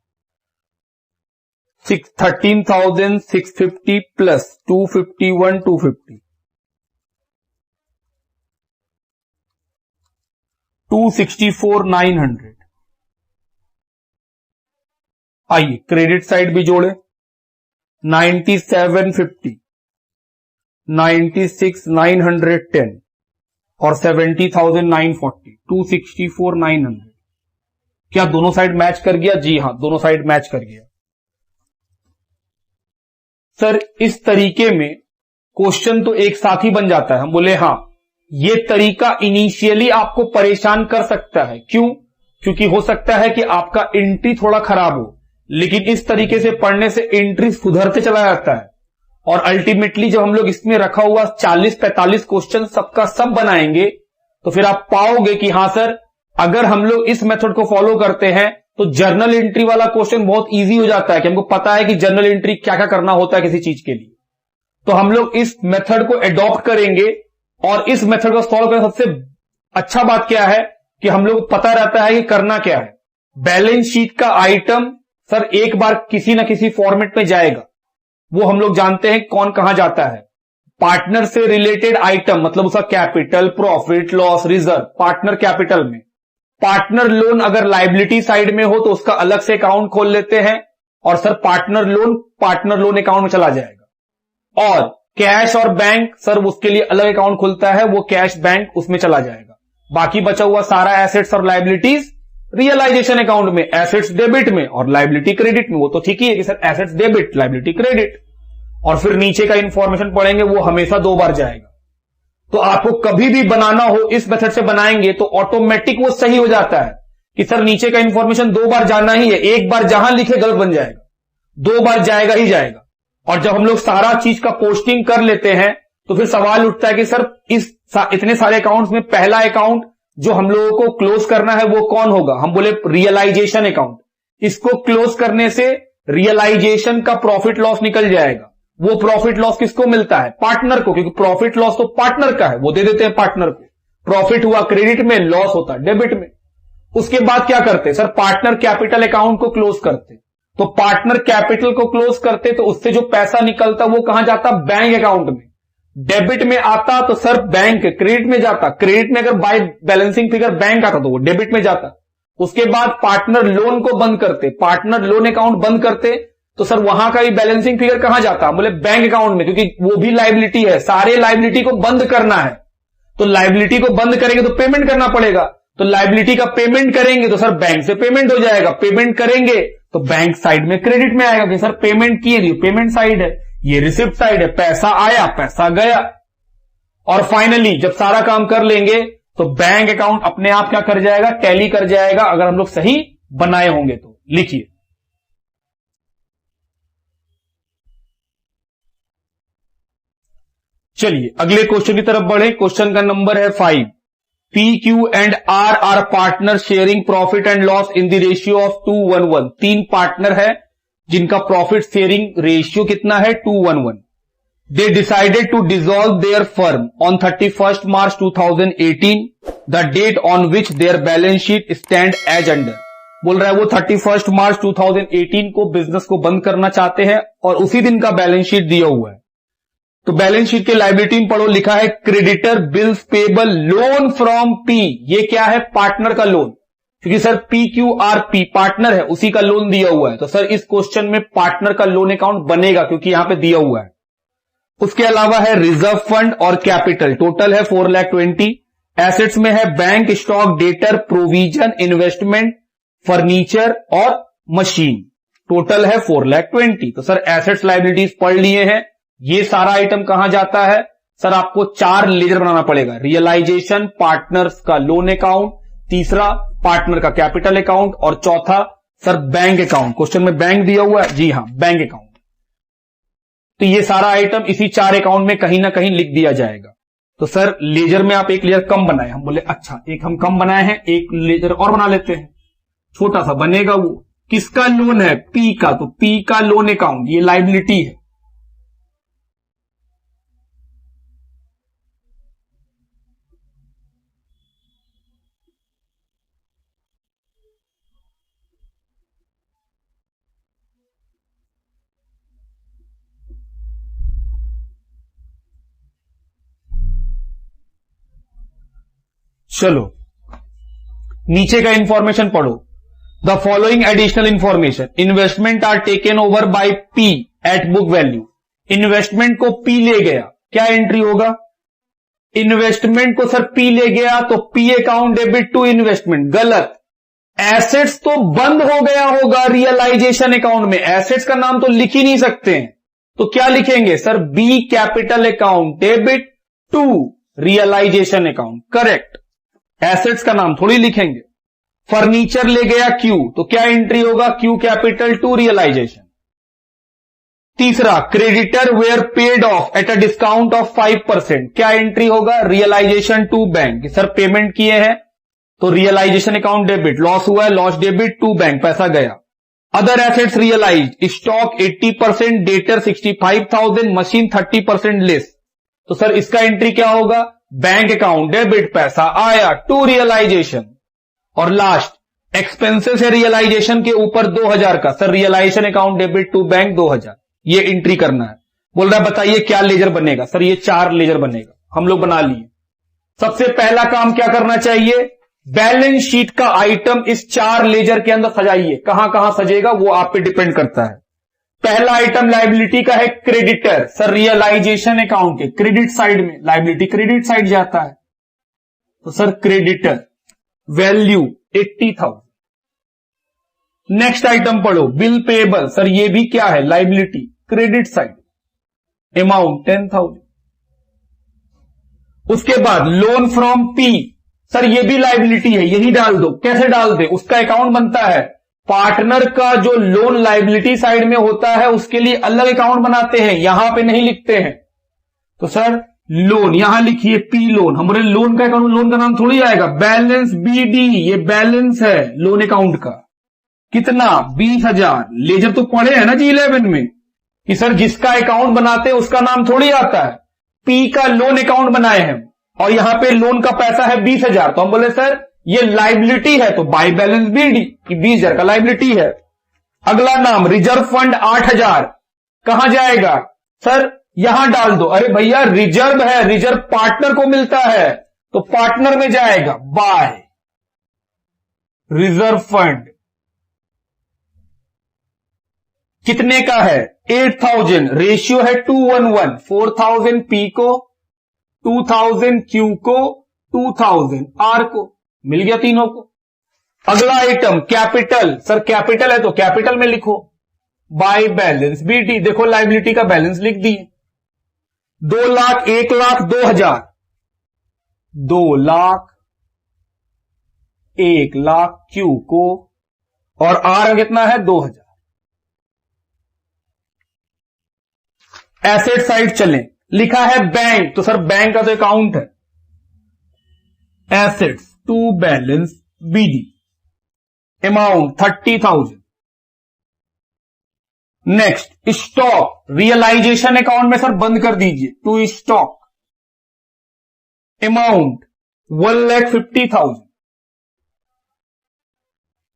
13,650 प्लस 251,250 264,900। आइए क्रेडिट साइड भी जोड़े, 9750 96,910 और 70,940 264,900। क्या दोनों साइड मैच कर गया? जी हां, दोनों साइड मैच कर गया। सर इस तरीके में क्वेश्चन तो एक साथ ही बन जाता है। हम बोले हां, ये तरीका इनिशियली आपको परेशान कर सकता है। क्यों? क्योंकि हो सकता है कि आपका एंट्री थोड़ा खराब हो, लेकिन इस तरीके से पढ़ने से एंट्री सुधरते चला जाता है और अल्टीमेटली जब हम लोग इसमें रखा हुआ 40-45 क्वेश्चन सबका सब बनाएंगे तो फिर आप पाओगे कि हां सर, अगर हम लोग इस मेथड को फॉलो करते हैं तो जर्नल एंट्री वाला क्वेश्चन बहुत इजी हो जाता है कि हमको पता है कि जर्नल एंट्री क्या क्या करना होता है किसी चीज के लिए। तो हम लोग इस मेथड को एडॉप्ट करेंगे और इस मेथड को सॉल्व करने सबसे अच्छा बात क्या है कि हम लोग पता रहता है कि करना क्या है। बैलेंस शीट का आइटम सर एक बार किसी ना किसी फॉर्मेट में जाएगा, वो हम लोग जानते हैं कौन कहां जाता है। पार्टनर से रिलेटेड आइटम मतलब उसका capital, profit, loss, reserve, partner capital में। पार्टनर लोन अगर लायबिलिटी साइड में हो तो उसका अलग से अकाउंट खोल लेते हैं और सर पार्टनर लोन अकाउंट में चला जाएगा। और कैश और बैंक सर उसके लिए अलग अकाउंट खुलता है, वो कैश बैंक उसमें चला जाएगा। बाकी बचा हुआ सारा एसेट्स और लायबिलिटीज रियलाइजेशन अकाउंट में, एसेट्स डेबिट में और लायबिलिटी क्रेडिट में। वो तो ठीक ही है कि sir assets debit, liability credit, और फिर नीचे का इंफॉर्मेशन पढ़ेंगे वो हमेशा 2 बार जाएगा। तो आपको कभी भी बनाना हो इस मेथड से बनाएंगे तो ऑटोमेटिक वो सही हो जाता है कि सर नीचे का इंफॉर्मेशन 2 बार जाना ही है। एक बार जहां लिखे गलत बन जाएगा, 2 बार जाएगा ही जाएगा। और जब हम लोग सारा चीज का पोस्टिंग कर लेते हैं तो फिर सवाल उठता है कि सर इतने सारे अकाउंट्स में पहला अकाउंट जो हम लोगों को क्लोज करना है वो कौन होगा? हम बोले रियलाइजेशन अकाउंट। इसको क्लोज करने से रियलाइजेशन का प्रॉफिट लॉस निकल जाएगा। वो प्रॉफिट लॉस किसको मिलता है? पार्टनर को, क्योंकि प्रॉफिट लॉस तो पार्टनर का है, वो दे देते हैं पार्टनर को। प्रॉफिट हुआ क्रेडिट में, लॉस होता डेबिट में। उसके बाद क्या करते सर? पार्टनर कैपिटल अकाउंट को क्लोज करते। तो पार्टनर कैपिटल को क्लोज करते तो उससे जो पैसा निकलता वो कहां जाता? बैंक अकाउंट में। डेबिट में आता तो सर बैंक क्रेडिट में जाता। क्रेडिट में अगर बाय बैलेंसिंग फिगर बैंक आता तो वो डेबिट में जाता। उसके बाद पार्टनर लोन को बंद करते, पार्टनर लोन अकाउंट बंद करते तो सर वहां का भी बैलेंसिंग फिगर कहां जाता? बोले बैंक अकाउंट में, क्योंकि वो भी लायबिलिटी है। सारे लायबिलिटी को बंद करना है तो लायबिलिटी को बंद करेंगे तो पेमेंट करना पड़ेगा, तो लायबिलिटी का पेमेंट करेंगे तो सर बैंक से पेमेंट हो जाएगा, पेमेंट करेंगे तो बैंक साइड में क्रेडिट में आएगा कि सर पेमेंट किए, ये पेमेंट साइड है, ये रिसिप्ट साइड है, पैसा आया पैसा गया। और फाइनली जब सारा काम कर लेंगे तो बैंक अकाउंट अपने आप क्या कर जाएगा, टैली कर जाएगा, अगर हम लोग सही बनाए होंगे तो। लिखिए चलिए अगले क्वेश्चन की तरफ बढ़े। क्वेश्चन का नंबर है 5। P Q and R partner sharing profit and loss in the ratio of 2:1:1। 3 partner है जिनका प्रॉफिट शेयरिंग रेशियो कितना है, 2:1:1। They decided to dissolve their firm on 31 March 2018, the date on which their balance sheet stand as under. बोल रहा है वो 31 March 2018 को business को बंद करना चाहते हैं और उसी दिन का बैलेंस शीट दिया हुआ है। तो बैलेंस शीट के लायबिलिटी में पढ़ो, लिखा है creditor bills payable loan from P. ये क्या है, पार्टनर का लोन, क्योंकि sir P Q R P partner है, उसी का लोन दिया हुआ है। तो सर इस क्वेश्चन में पार्टनर का लोन अकाउंट बनेगा क्योंकि यहां पे दिया हुआ है। उसके अलावा है रिजर्व फंड और कैपिटल, टोटल है 4,20,000। एसेट्स में है bank, stock, debtor, provision, investment, furniture और मशीन, टोटल है 4,20,000। तो सर एसेट्स लायबिलिटीज पढ़ लिए हैं। ये सारा आइटम कहां जाता है, सर आपको 4 लेजर बनाना पड़ेगा। रियलाइजेशन, पार्टनर्स का लोन अकाउंट, तीसरा पार्टनर का कैपिटल अकाउंट और चौथा सर बैंक अकाउंट। क्वेश्चन में बैंक दिया हुआ है, जी हां बैंक अकाउंट। तो ये सारा आइटम इसी 4 अकाउंट में कहीं ना कहीं लिख दिया जाएगा। तो सर लेजर में आप एक लेजर कम बनाए, हम बोले अच्छा एक हम कम बनाए हैं, एक लेजर और बना लेते हैं, छोटा सा बनेगा। वो किसका लोन है, पी का, तो पी का लोन अकाउंट ये लायबिलिटी है। चलो नीचे का इंफॉर्मेशन पढ़ो। The following additional information, investment are taken over by P at book value. Investment को पी ले गया, क्या एंट्री होगा, इन्वेस्टमेंट को सर पी ले गया तो P account debit to investment, गलत। एसेट्स तो बंद हो गया होगा रियलाइजेशन अकाउंट में, एसेट्स का नाम तो लिख ही नहीं सकते हैं, तो क्या लिखेंगे sir, B capital account debit to realisation account, correct. Assets का नाम थोड़ी लिखेंगे। फर्नीचर ले गया क्यू, तो क्या एंट्री होगा, क्यू कैपिटल टू रियलाइजेशन। तीसरा creditor were paid off at a discount of 5%, क्या एंट्री होगा, realisation to bank, sir payment किए हैं तो रियलाइजेशन अकाउंट डेबिट, लॉस हुआ है लॉस डेबिट टू बैंक, पैसा गया। Other assets realise, stock 80%, debtor 65,000, machine 30% less, तो सर इसका एंट्री क्या होगा, बैंक अकाउंट डेबिट, पैसा आया टू रियलाइजेशन। और लास्ट एक्सपेंसेस है रियलाइजेशन के ऊपर 2,000 का, sir realisation account debit to bank 2,000, ये एंट्री करना है। बोल रहा है बताइए क्या लेजर बनेगा, सर ये 4 लेजर बनेगा, हम लोग बना लिए। सबसे पहला काम क्या करना चाहिए, बैलेंस शीट का आइटम इस 4 लेजर के अंदर सजाइए। कहां कहां सजेगा वो आप पे डिपेंड करता है। पहला आइटम लायबिलिटी का है क्रेडिटर, सर रियलाइजेशन अकाउंट के क्रेडिट साइड में, लायबिलिटी क्रेडिट साइड जाता है, तो sir creditor value 80,000। Next item पढ़ो, बिल पेएबल, सर ये भी क्या है, लायबिलिटी क्रेडिट साइड, अमाउंट 10,000। उसके बाद लोन फ्रॉम पी, सर ये भी लायबिलिटी है, यही डाल दो। कैसे डाल दे, उसका अकाउंट बनता है, पार्टनर का जो लोन लायबिलिटी साइड में होता है उसके लिए अलग अकाउंट बनाते हैं, यहां पे नहीं लिखते हैं। तो सर लोन यहां लिखिए पी लोन, हमारे लोन का अकाउंट, लोन का नाम थोड़ी आएगा, बैलेंस बीडी, ये बैलेंस है लोन अकाउंट का, कितना 20,000। लेजर तो पढ़े हैं ना जी 11 में कि सर जिसका अकाउंट बनाते हैं उसका नाम थोड़ी आता है, पी का लोन अकाउंट बनाए हैं और यहां पे लोन का पैसा है 20,000, तो हम बोले सर ये लायबिलिटी है, तो बाय बैलेंस बीडी कि 20,000 का लायबिलिटी है। अगला नाम रिजर्व फंड 8,000, कहां जाएगा, सर यहां डाल दो। अरे भैया रिजर्व है, रिजर्व पार्टनर को मिलता है तो पार्टनर में जाएगा, बाय रिजर्व फंड। कितने का है, 8,000, रेशियो है 2:1:1, 4,000 पी को, 2,000 क्यू को, 2,000 आर को। मिल गया तीनों को। अगला आइटम कैपिटल, सर कैपिटल है तो कैपिटल में लिखो, बाय बैलेंस बीटी। देखो लाइबिलिटी का बैलेंस लिख दिए, 2 लाख, 1 लाख, 2,000, 2 लाख, 1 लाख क्यू को, और आर कितना है 2,000। एसेट साइड चलें, लिखा है बैंक, तो सर बैंक का तो अकाउंट है, assets to balance BD, amount 30,000। Next stock, realisation account में सर बंद कर दीजिए, टू स्टॉक, अमाउंट 1,50,000।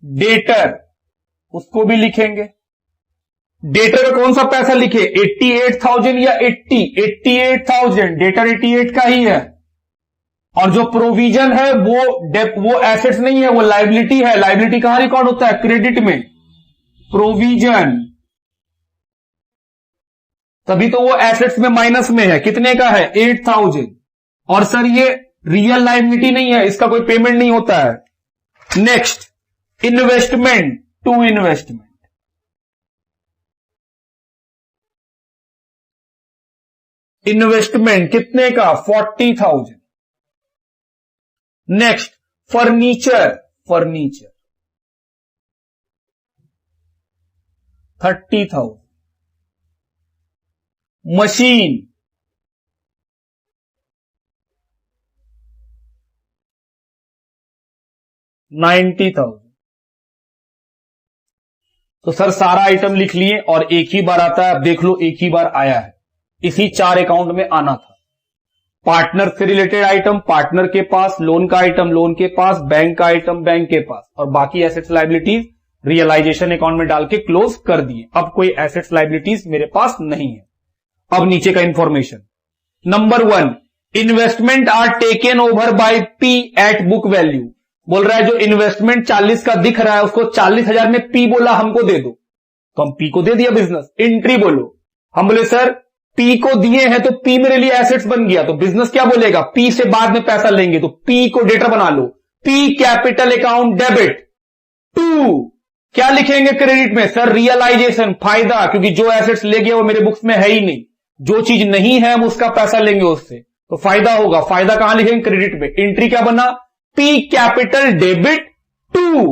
डेटर, उसको भी लिखेंगे, डेटर का कौन सा पैसा लिखे, 88,000 या 88,000, डेटर 88 का ही है। और जो प्रोविजन है वो एसेट्स नहीं है, वो लाइबिलिटी है। लाइबिलिटी कहां रिकॉर्ड होता है, क्रेडिट में, प्रोविजन, तभी तो वो एसेट्स में माइनस में है। कितने का है, 8,000। और सर ये रियल लाइबिलिटी नहीं है, इसका कोई पेमेंट नहीं होता है। Next investment, to investment, investment कितने का, 40,000। Next furniture, furniture 30,000। मशीन 90,000। तो सर सारा आइटम लिख लिए और एक ही बार आता है। अब देख लो एक ही बार आया है, इसी 4 अकाउंट में आना था। पार्टनर से रिलेटेड आइटम पार्टनर के पास, लोन का आइटम लोन के पास, बैंक का आइटम बैंक के पास, और बाकी एसेट्स लाइबिलिटीज रियलाइजेशन अकाउंट में डाल के क्लोज कर दिए। अब कोई एसेट्स लाइबिलिटीज मेरे पास नहीं है। अब नीचे का information, number 1, investment are taken over by P at book value. बोल रहा है जो इन्वेस्टमेंट 40 का दिख रहा है उसको 40,000 में पी बोला हमको दे दो, तो हम पी को दे दिया बिजनेस। एंट्री बोलो, हम बोले सर पी को दिए हैं तो पी मेरे लिए एसेट्स बन गया, तो बिजनेस क्या बोलेगा, पी से बाद में पैसा लेंगे, तो पी को डेटर बना लो, पी कैपिटल अकाउंट डेबिट। 2 क्या लिखेंगे क्रेडिट में, सर रियलाइजेशन, फायदा, क्योंकि जो एसेट्स ले गया वो मेरे बुक्स में है ही नहीं, जो चीज नहीं है हम उसका पैसा लेंगे उससे, तो फायदा होगा। फायदा कहां लिखेंगे, क्रेडिट में। एंट्री क्या बना, P capital debit to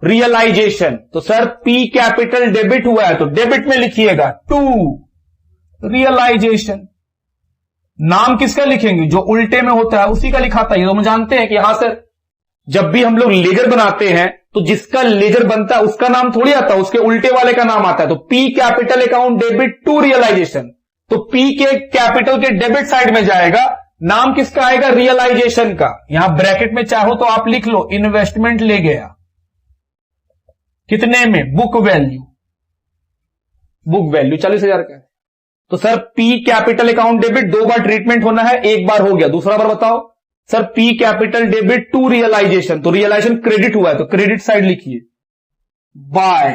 realisation, तो सर पी कैपिटल डेबिट हुआ है तो डेबिट में लिखिएगा, टू रियलाइजेशन। नाम किसका लिखेंगे, जो उल्टे में होता है उसी का लिखाता है। ये तो हम जानते हैं कि हां सर जब भी हम लोग लेजर बनाते हैं तो जिसका लेजर बनता है उसका नाम थोड़ी आता है, उसके उल्टे वाले का नाम आता है। तो P capital account debit to realisation, तो पी के कैपिटल के डेबिट साइड में जाएगा, नाम किसका आएगा, रियलाइजेशन का। यहां ब्रैकेट में चाहो तो आप लिख लो, इन्वेस्टमेंट ले गया कितने में, बुक वैल्यू, बुक वैल्यू 40,000 का है। तो sir P capital account debit 2 बार ट्रीटमेंट होना है, एक बार हो गया, दूसरा बार बताओ sir P capital debit to realisation, तो रियलाइजेशन क्रेडिट हुआ है तो क्रेडिट साइड लिखिए, by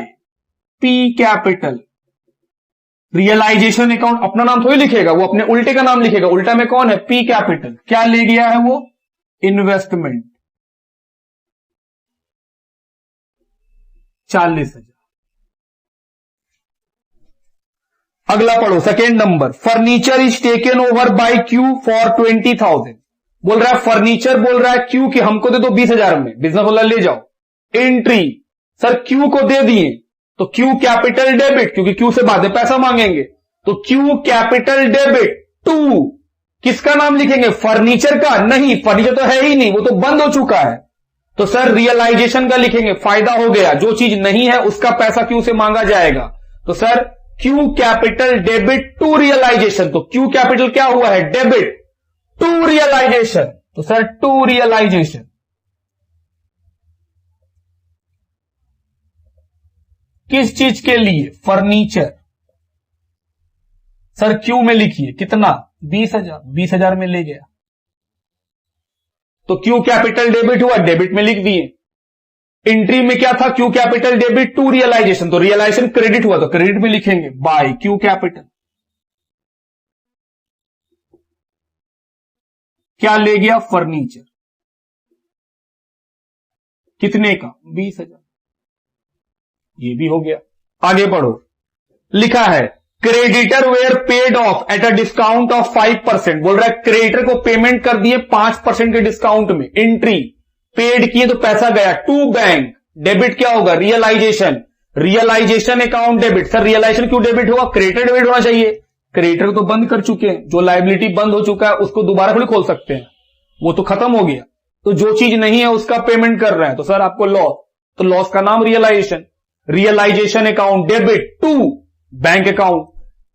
P capital. Realisation account अपना नाम थोड़ी लिखेगा, वो अपने उल्टे का नाम लिखेगा। उल्टा में कौन है, पी कैपिटल। क्या ले गया है वो, इन्वेस्टमेंट 40,000। अगला पढ़ो, second number, furniture is taken over bye Q for 20,000। बोल रहा है फर्नीचर, बोल रहा है क्यू कि हमको दे दो 20,000 में, बिजनेस वाला ले जाओ। एंट्री, सर क्यू को दे दिए तो क्यू कैपिटल डेबिट, क्योंकि क्यू से बाद में पैसा मांगेंगे, तो क्यू कैपिटल डेबिट टू, किसका नाम लिखेंगे, फर्नीचर का, नहीं फर्नीचर तो है ही नहीं, वो तो बंद हो चुका है, तो सर रियलाइजेशन का लिखेंगे, फायदा हो गया, जो चीज नहीं है उसका पैसा क्यू से मांगा जाएगा, तो sir Q capital debit to realisation, तो क्यू कैपिटल क्या हुआ है, डेबिट टू रियलाइजेशन, तो सर टू रियलाइजेशन। किस चीज के लिए, फर्नीचर। सर क्यू में लिखिए कितना, 20,000, 20,000 में ले गया, तो क्यू कैपिटल डेबिट हुआ, डेबिट में लिख दिए। एंट्री में क्या था, Q capital debit to realisation, तो रियलाइजेशन क्रेडिट हुआ तो क्रेडिट में लिखेंगे, बाय क्यू कैपिटल। क्या ले गया, फर्नीचर। कितने का? 20,000। ये भी हो गया। आगे पढ़ो। लिखा है creditor were paid off at a discount of 5%। बोल रहा है क्रेडिटर को पेमेंट कर दिए 5% के डिस्काउंट में, एंट्री पेड किए तो पैसा गया टू बैंक। डेबिट क्या होगा? Realisation. Realisation account debit. Sir realisation क्यों डेबिट होगा? क्रेडिटर डेबिट होना चाहिए। क्रेडिटर तो बंद कर चुके हैं, जो लायबिलिटी बंद हो चुका है उसको दोबारा थोड़ी खोल सकते हैं, वो तो खत्म हो गया। तो जो चीज नहीं है उसका पेमेंट कर रहे हैं, तो सर आपको लॉस, तो लॉस का नाम realisation. Realisation account debit to bank account,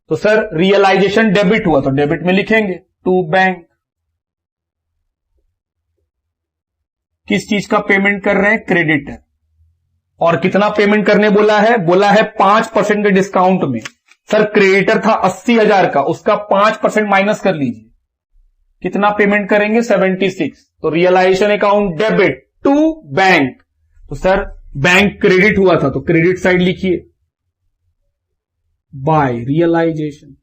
तो सर रियलाइजेशन डेबिट हुआ तो डेबिट में लिखेंगे टू बैंक। किस चीज का पेमेंट कर रहे हैं? क्रेडिटर। और कितना पेमेंट करने बोला है? बोला है 5% के डिस्काउंट में। सर क्रेडिटर था 80,000 का, उसका 5% माइनस कर लीजिए, कितना पेमेंट करेंगे? 76। तो realisation account debit to bank, तो सर बैंक क्रेडिट हुआ था तो क्रेडिट साइड लिखिए बाय रियलाइजेशन।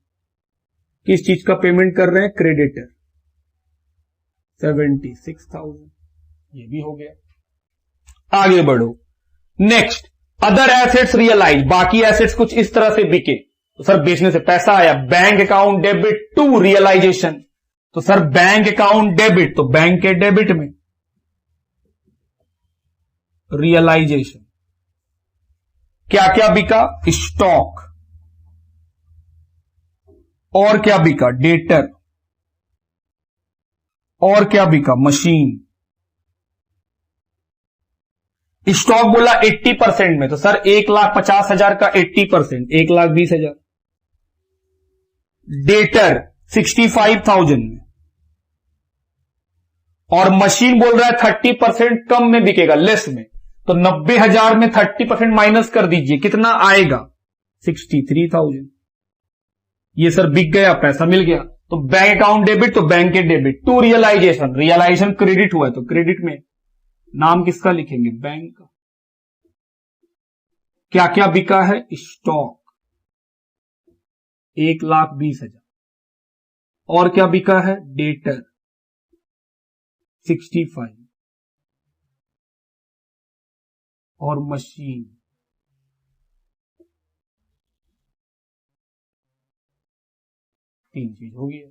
किस चीज का पेमेंट कर रहे हैं? क्रेडिटर 76,000। ये भी हो गया। आगे बढ़ो। Next other assets realise. बाकी एसेट्स कुछ इस तरह से बिके, तो सर बेचने से पैसा आया, bank account debit to realisation, तो सर बैंक अकाउंट डेबिट, तो बैंक के डेबिट में रियलाइजेशन। क्या क्या बिका? स्टॉक। और क्या बिका? डेटर। और क्या बिका? मशीन। स्टॉक बोला 80% में, तो सर 1,50,000 का 80%, 1,20,000। डेटर 65,000 में, और मशीन बोल रहा है 30% कम में बिकेगा, लेस में, तो 90,000 में 30% माइनस कर दीजिए, कितना आएगा? 63,000। ये सर बिक गया, पैसा मिल गया। तो बैंक अकाउंट डेबिट, तो बैंक के debit to realisation. Realisation credit हुआ है तो क्रेडिट में नाम किसका लिखेंगे? बैंक का। क्या क्या बिका है? स्टॉक 1,20,000। और क्या बिका है? डेटर 65, और मशीन 3 चीज हो गई।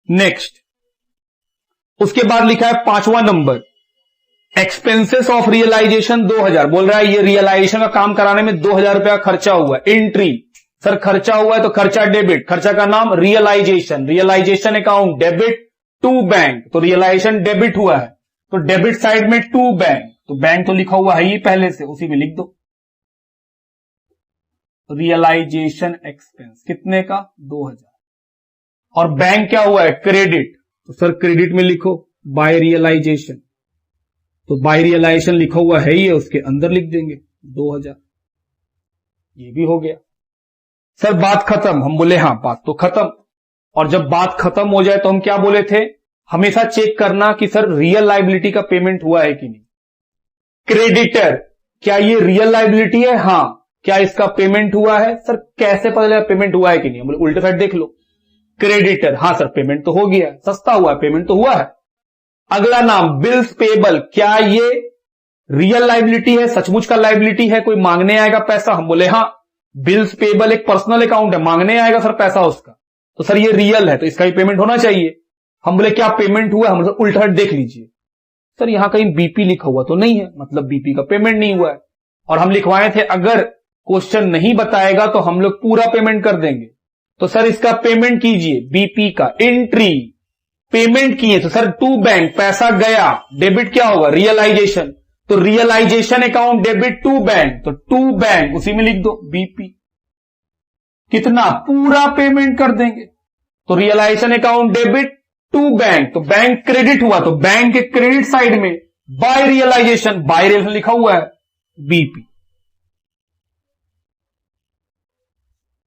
नेक्स्ट उसके बाद लिखा है 5वां नंबर, एक्सपेंसेस ऑफ रियलाइजेशन 2,000। बोल रहा है ये रियलाइजेशन का काम कराने में 2,000 रुपया खर्चा हुआ। एंट्री, सर खर्चा हुआ है तो खर्चा डेबिट, खर्चा का नाम realisation. Realisation account debit to bank, तो रियलाइजेशन डेबिट हुआ है तो डेबिट साइड में टू बैंक, तो बैंक तो लिखा हुआ है ही पहले से, उसी में लिख दो रियलाइजेशन एक्सपेंस। कितने का? 2,000। और बैंक क्या हुआ है? क्रेडिट, तो सर क्रेडिट में लिखो बाय रियलाइजेशन, तो बाय रियलाइजेशन लिखा हुआ है ही, उसके अंदर लिख देंगे 2,000। ये भी हो गया। सर बात खत्म? हम बोले हाँ बात तो खत्म। और जब बात खत्म हो जाए तो हम क्या बोले थे? हमेशा चेक करना कि सर रियल लायबिलिटी का पेमेंट हुआ है कि नहीं। क्रेडिटर, क्या ये रियल लायबिलिटी है? हाँ। क्या इसका पेमेंट हुआ है? सर कैसे पता चलेगा पेमेंट हुआ है कि नहीं? हम बोले उल्टे साइड देख लो। क्रेडिटर, हाँ सर पेमेंट तो हो गया, सस्ता हुआ है, पेमेंट तो हुआ है। अगला नाम बिल्स पेबल, क्या ये रियल लायबिलिटी है? सचमुच का लायबिलिटी है? कोई मांगने आएगा पैसा? हम बोले हाँ। बिल्स पेबल एक पर्सनल अकाउंट है, मांगने आएगा सर पैसा उसका, तो सर ये रियल है तो इसका ही पेमेंट होना चाहिए। हम बोले क्या पेमेंट हुआ है? हम बोले उल्टा देख लीजिए, सर यहां कहीं बीपी लिखा हुआ तो नहीं है, मतलब बीपी का पेमेंट नहीं हुआ है। और हम लिखवाए थे अगर क्वेश्चन नहीं बताएगा तो हम लोग पूरा पेमेंट कर देंगे, तो सर इसका पेमेंट कीजिए बीपी का। एंट्री पेमेंट किए तो सर टू बैंक, पैसा गया, डेबिट क्या होगा? रियलाइजेशन, तो realisation account debit to bank, तो टू बैंक उसी में लिख दो बीपी। कितना? पूरा पेमेंट कर देंगे। तो realisation account debit to bank, तो बैंक क्रेडिट हुआ तो बैंक के क्रेडिट साइड में बाय रियलाइजेशन, बाय रियलाइजेशन लिखा हुआ है बीपी।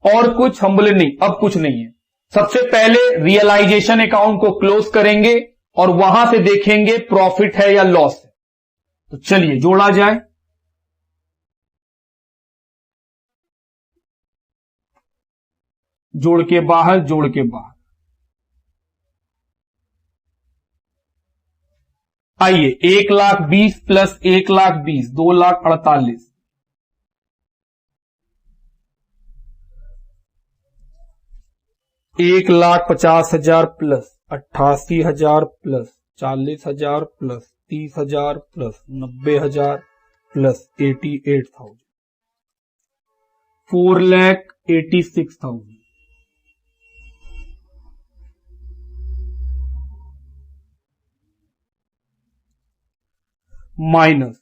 और कुछ? हम बोले नहीं अब कुछ नहीं है। सबसे पहले रियलाइजेशन अकाउंट को क्लोज करेंगे और वहां से देखेंगे प्रॉफिट है या लॉस है। तो चलिए जोड़ा जाए। जोड़ के बाहर, जोड़ के बाहर। आइए 1,20,000 plus 1,20,000 2,48,000। 1,50,000 plus 88,000 plus 40,000 plus 30,000 plus 90,000 plus 88,000 4,86,000 minus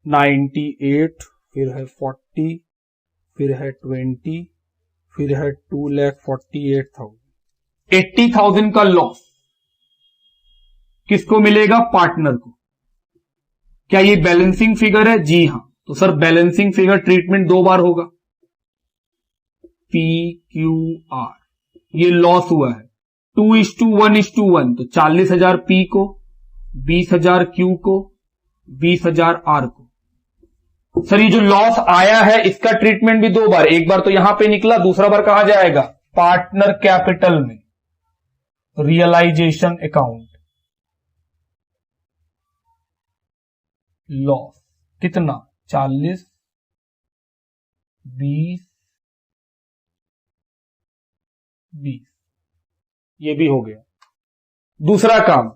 98, फिर है 40, फिर है 20, फिर है 2,48,000। 80,000 का लॉस किसको मिलेगा? पार्टनर को। क्या ये बैलेंसिंग फिगर है? जी हां। तो सर बैलेंसिंग फिगर ट्रीटमेंट 2 बार होगा, PQR। ये लॉस हुआ है 2:1:1, तो 40,000 P को, 20,000 Q को, 20,000 R को। सर ये जो लॉस आया है इसका ट्रीटमेंट भी 2 बार, एक बार तो यहां पे निकला, दूसरा बार कहां जाएगा? पार्टनर कैपिटल में, रियलाइजेशन अकाउंट। लॉस कितना? 40, 20, 20। ये भी हो गया। दूसरा काम,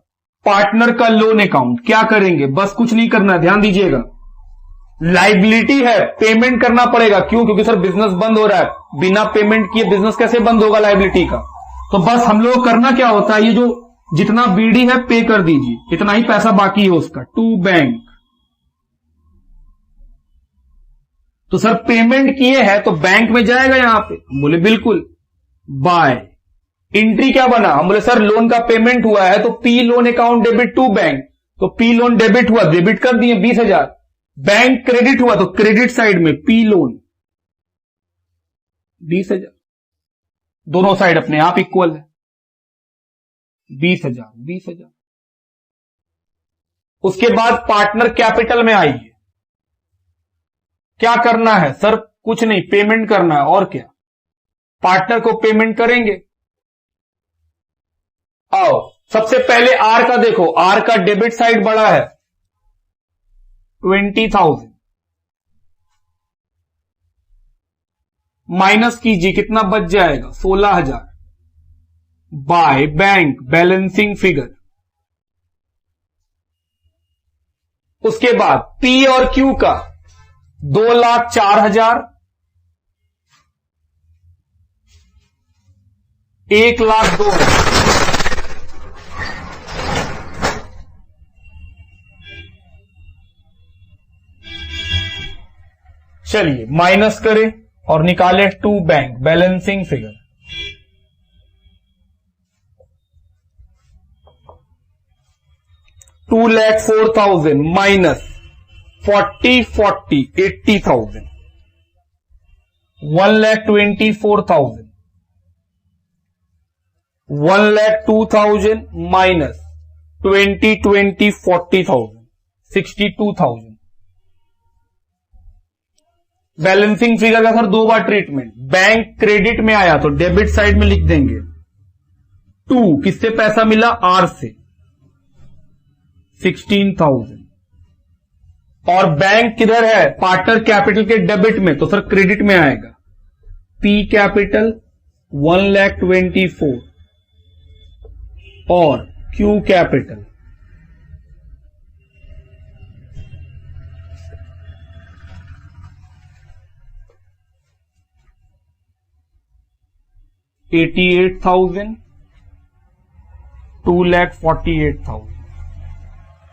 पार्टनर का लोन अकाउंट। क्या करेंगे? बस कुछ नहीं करना, ध्यान दीजिएगा। लाइबिलिटी है, पेमेंट करना पड़ेगा। क्यों? क्योंकि सर बिजनेस बंद हो रहा है, बिना पेमेंट किए बिजनेस कैसे बंद होगा लाइबिलिटी का? तो बस हम लोग करना क्या होता है, ये जो जितना बीडी है पे कर दीजिए, इतना ही पैसा बाकी है उसका, टू बैंक। तो सर पेमेंट किए हैं तो बैंक में जाएगा यहां पे, हम बोले बिल्कुल। बाय एंट्री क्या बना? हम बोले सर लोन का पेमेंट हुआ है तो P loan account debit to bank, तो पी लोन डेबिट हुआ, डेबिट कर दिए 20,000। बैंक क्रेडिट हुआ तो क्रेडिट साइड में पी लोन 20,000। दोनों साइड अपने आप इक्वल है, 20,000 20,000। उसके बाद पार्टनर कैपिटल में आइए। क्या करना है सर? कुछ नहीं, पेमेंट करना है। और क्या? पार्टनर को पेमेंट करेंगे। आओ सबसे पहले आर का देखो, आर का डेबिट साइड बड़ा है 20,000, माइनस कीजिए, कितना बच जाएगा? 16,000 बाय बैंक बैलेंसिंग फिगर। उसके बाद पी और क्यू का 2,04,000, 1,02,000। चलिए माइनस करें और निकाले to bank balancing figure. $2,04,000 minus 40 80,000, 1,24,000, 1,02,000 minus 20 40,000, 62,000। Balancing figure का सर 2 बार ट्रीटमेंट। बैंक क्रेडिट में आया तो डेबिट साइड में लिख देंगे 2, किससे पैसा मिला? आर से, 16,000। और बैंक किधर है? पार्टनर कैपिटल के डेबिट में, तो सर क्रेडिट में आएगा पी कैपिटल 1,24,000 और क्यू कैपिटल 88,000, 2,48,000।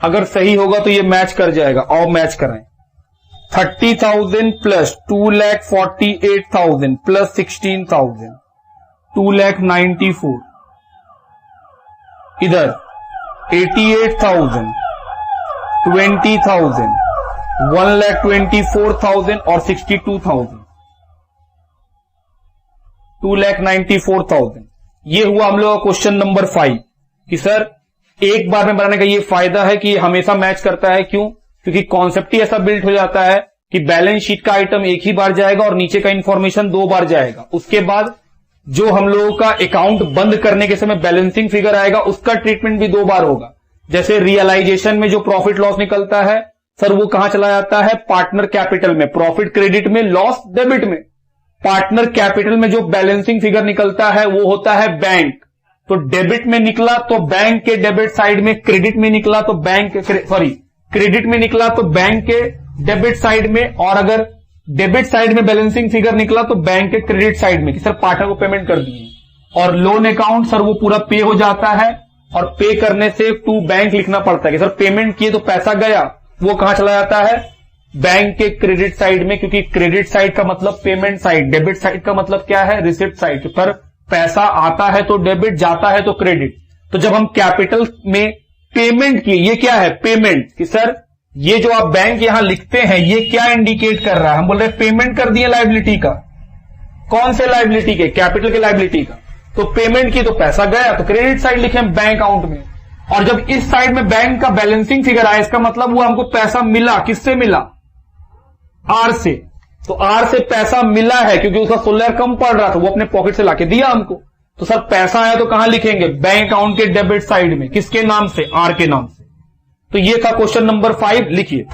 अगर सही होगा तो ये मैच कर जाएगा, और मैच कराएं। 30,000 प्लस 2,48,000 प्लस 16,000, 2,94,000। इधर 88,000, 20,000, 1,24,000 और 62,000, 2,94,000। ये हुआ हम लोग का क्वेश्चन नंबर 5 कि सर एक बार में बनाने का ये फायदा है कि ये हमेशा मैच करता है। क्यों? क्योंकि कॉन्सेप्ट ही ऐसा बिल्ड हो जाता है कि बैलेंस शीट का आइटम एक ही बार जाएगा और नीचे का इंफॉर्मेशन 2 बार जाएगा। उसके बाद जो हम लोगों का अकाउंट बंद करने के समय बैलेंसिंग फिगर आएगा उसका ट्रीटमेंट भी 2 बार होगा। जैसे रियलाइजेशन में जो प्रॉफिट लॉस निकलता है सर वो कहां चला जाता है, पार्टनर कैपिटल में, प्रॉफिट क्रेडिट में, लॉस डेबिट में। पार्टनर कैपिटल में जो बैलेंसिंग फिगर निकलता है वो होता है बैंक, तो डेबिट में निकला तो बैंक के डेबिट साइड में, क्रेडिट में निकला तो बैंक क्रेडिट में निकला तो बैंक के डेबिट साइड में, और अगर डेबिट साइड में बैलेंसिंग फिगर निकला तो बैंक के क्रेडिट साइड में कि सर पार्टनर को पेमेंट कर दिए। और लोन अकाउंट सर वो पूरा पे हो जाता है, और पे करने से टू बैंक लिखना पड़ता है कि सर पेमेंट किए तो पैसा गया, वो कहां चला जाता है, बैंक के क्रेडिट साइड में, क्योंकि क्रेडिट साइड का मतलब पेमेंट साइड, डेबिट साइड का मतलब क्या है, रिसिप्ट साइड। पर पैसा आता है तो डेबिट, जाता है तो क्रेडिट। तो जब हम कैपिटल में पेमेंट किए, ये क्या है, पेमेंट, कि सर ये जो आप बैंक यहां लिखते हैं ये क्या इंडिकेट कर रहा है, हम बोल रहे हैं पेमेंट कर दिए लायबिलिटी का। कौन से लायबिलिटी के, कैपिटल के लायबिलिटी का। तो पेमेंट की तो पैसा गया, तो क्रेडिट साइड लिखे बैंक अकाउंट में। और जब इस साइड में बैंक का बैलेंसिंग फिगर आया, इसका मतलब हुआ हमको पैसा मिला, किससे मिला, आर से। तो आर से पैसा मिला है क्योंकि उसका 16 कम पड़ रहा था, वो अपने पॉकेट से लाके दिया हमको। तो सर पैसा आया तो कहां लिखेंगे, बैंक अकाउंट के डेबिट साइड में, किसके नाम से, आर के नाम से। तो ये था क्वेश्चन नंबर 5, लिखिए।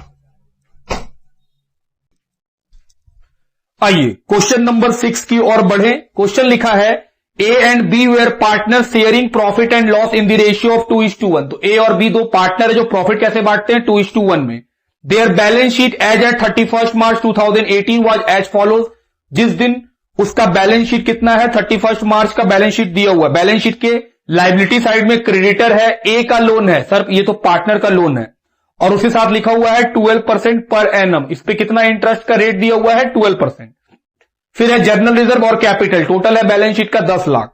आइए क्वेश्चन नंबर 6 की ओर बढ़े। क्वेश्चन लिखा है A and B were partner sharing profit and loss in the ratio of 2:1। तो ए और बी दो पार्टनर है जो प्रॉफिट कैसे बांटते हैं, 2:1 में। Their balance sheet as at 31 March 2018 was as follows. जिस दिन उसका बैलेंस शीट कितना है, 31 मार्च का बैलेंस शीट दिया हुआ है। बैलेंस शीट के लायबिलिटी साइड में क्रेडिटर है, ए का लोन है, सर ये तो पार्टनर का लोन है, और उसके साथ लिखा हुआ है 12% पर एनम। इस पे कितना इंटरेस्ट का रेट दिया हुआ है, 12%। फिर है जनरल रिजर्व और कैपिटल, टोटल है बैलेंस शीट का 10 लाख।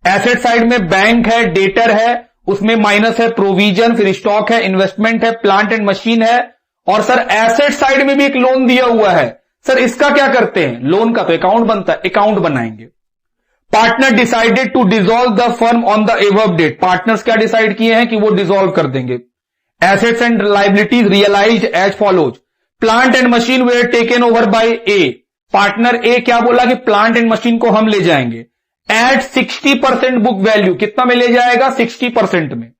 एसेट साइड में बैंक है, डेटर है, उसमें माइनस है प्रोविजन, फिर स्टॉक है, इन्वेस्टमेंट है, प्लांट एंड मशीन है, और सर एसेट साइड में भी एक लोन दिया हुआ है। सर इसका क्या करते हैं, लोन का तो अकाउंट बनता है, अकाउंट बनाएंगे। Partner decided to dissolve the firm on the above date. Partners क्या डिसाइड किए हैं कि वो डिसॉल्व कर देंगे। Assets and liabilities realised as follows. Plant and machine were taken over by A. Partner A क्या बोला कि प्लांट एंड मशीन को हम ले जाएंगे एट 60% बुक वैल्यू। कितना में ले जाएगा, 60% में।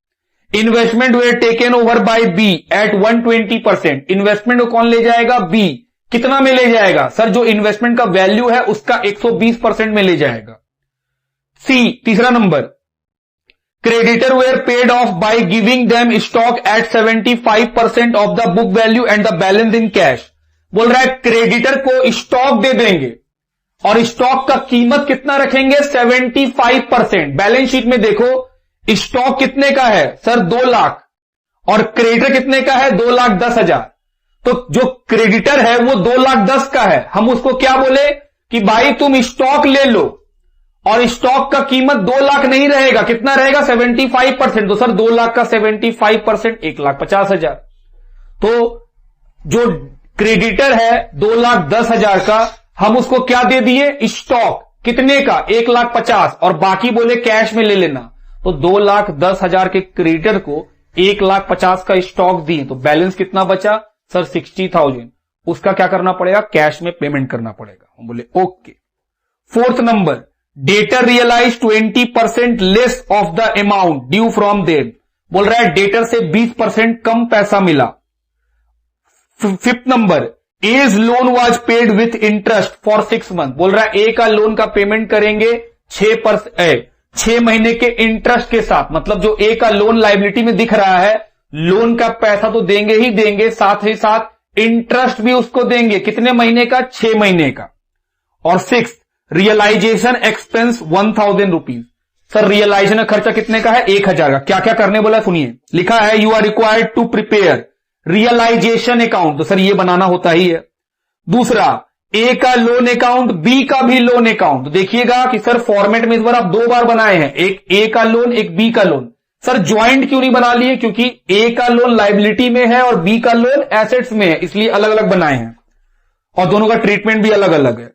Investment were taken over by B at 120%। इन्वेस्टमेंट को कौन ले जाएगा, बी। कितना में ले जाएगा, सर जो इन्वेस्टमेंट का वैल्यू है उसका 120% में ले जाएगा। सी तीसरा number, creditor were paid off by giving them stock at 75% of the book value and the balance in cash. बोल रहा है क्रेडिटर को स्टॉक दे देंगे और स्टॉक का कीमत कितना रखेंगे, 75%। बैलेंस शीट में देखो स्टॉक कितने का है, सर 2 लाख, और क्रेडिटर कितने का है, 2,10,000। तो जो क्रेडिटर है वो 2,10,000 का है। हम उसको क्या बोले कि भाई तुम स्टॉक ले लो, और स्टॉक का कीमत 2 लाख नहीं रहेगा, कितना रहेगा, 75%। तो सर 2 लाख का 75%, 1,50,000। तो जो क्रेडिटर है 2,10,000 का, हम उसको क्या दे दिए, स्टॉक कितने का, 1,50,000, और बाकी बोले कैश में ले लेना। तो 2,10,000 के क्रेडिटर को 1,50,000 का स्टॉक दिए, तो बैलेंस कितना बचा, सर 60,000। उसका क्या करना पड़ेगा, कैश में पेमेंट करना पड़ेगा। हम बोले okay. 4th number, debtor realise 20% less of the amount due from them. बोल रहा है डेटर से 20% कम पैसा मिला। 5th नंबर, A's loan was paid with interest for 6 month. बोल रहा है ए का लोन का पेमेंट करेंगे 6 महीने के इंटरेस्ट के साथ। मतलब जो ए का लोन लायबिलिटी में दिख रहा है, लोन का पैसा तो देंगे ही देंगे, साथ ही साथ इंटरेस्ट भी उसको देंगे। कितने महीने का, 6 महीने का। और 6th, realisation expense 1,000 rupees. Sir realisation खर्चा कितने का है, 1,000 का। क्या क्या करने बोला सुनिए, लिखा है you are required to prepare realisation account. तो सर ये बनाना होता ही है। दूसरा, ए का लोन अकाउंट, बी का भी लोन अकाउंट। तो देखिएगा कि सर फॉर्मेट में इस बार आप 2 बार बनाए हैं, एक ए का लोन, एक बी का लोन। सर ज्वाइंट क्यों नहीं बना लिए, क्योंकि ए का लोन लायबिलिटी में है और बी का लोन एसेट्स में है, इसलिए अलग अलग बनाए हैं, और दोनों का ट्रीटमेंट भी अलग अलग है।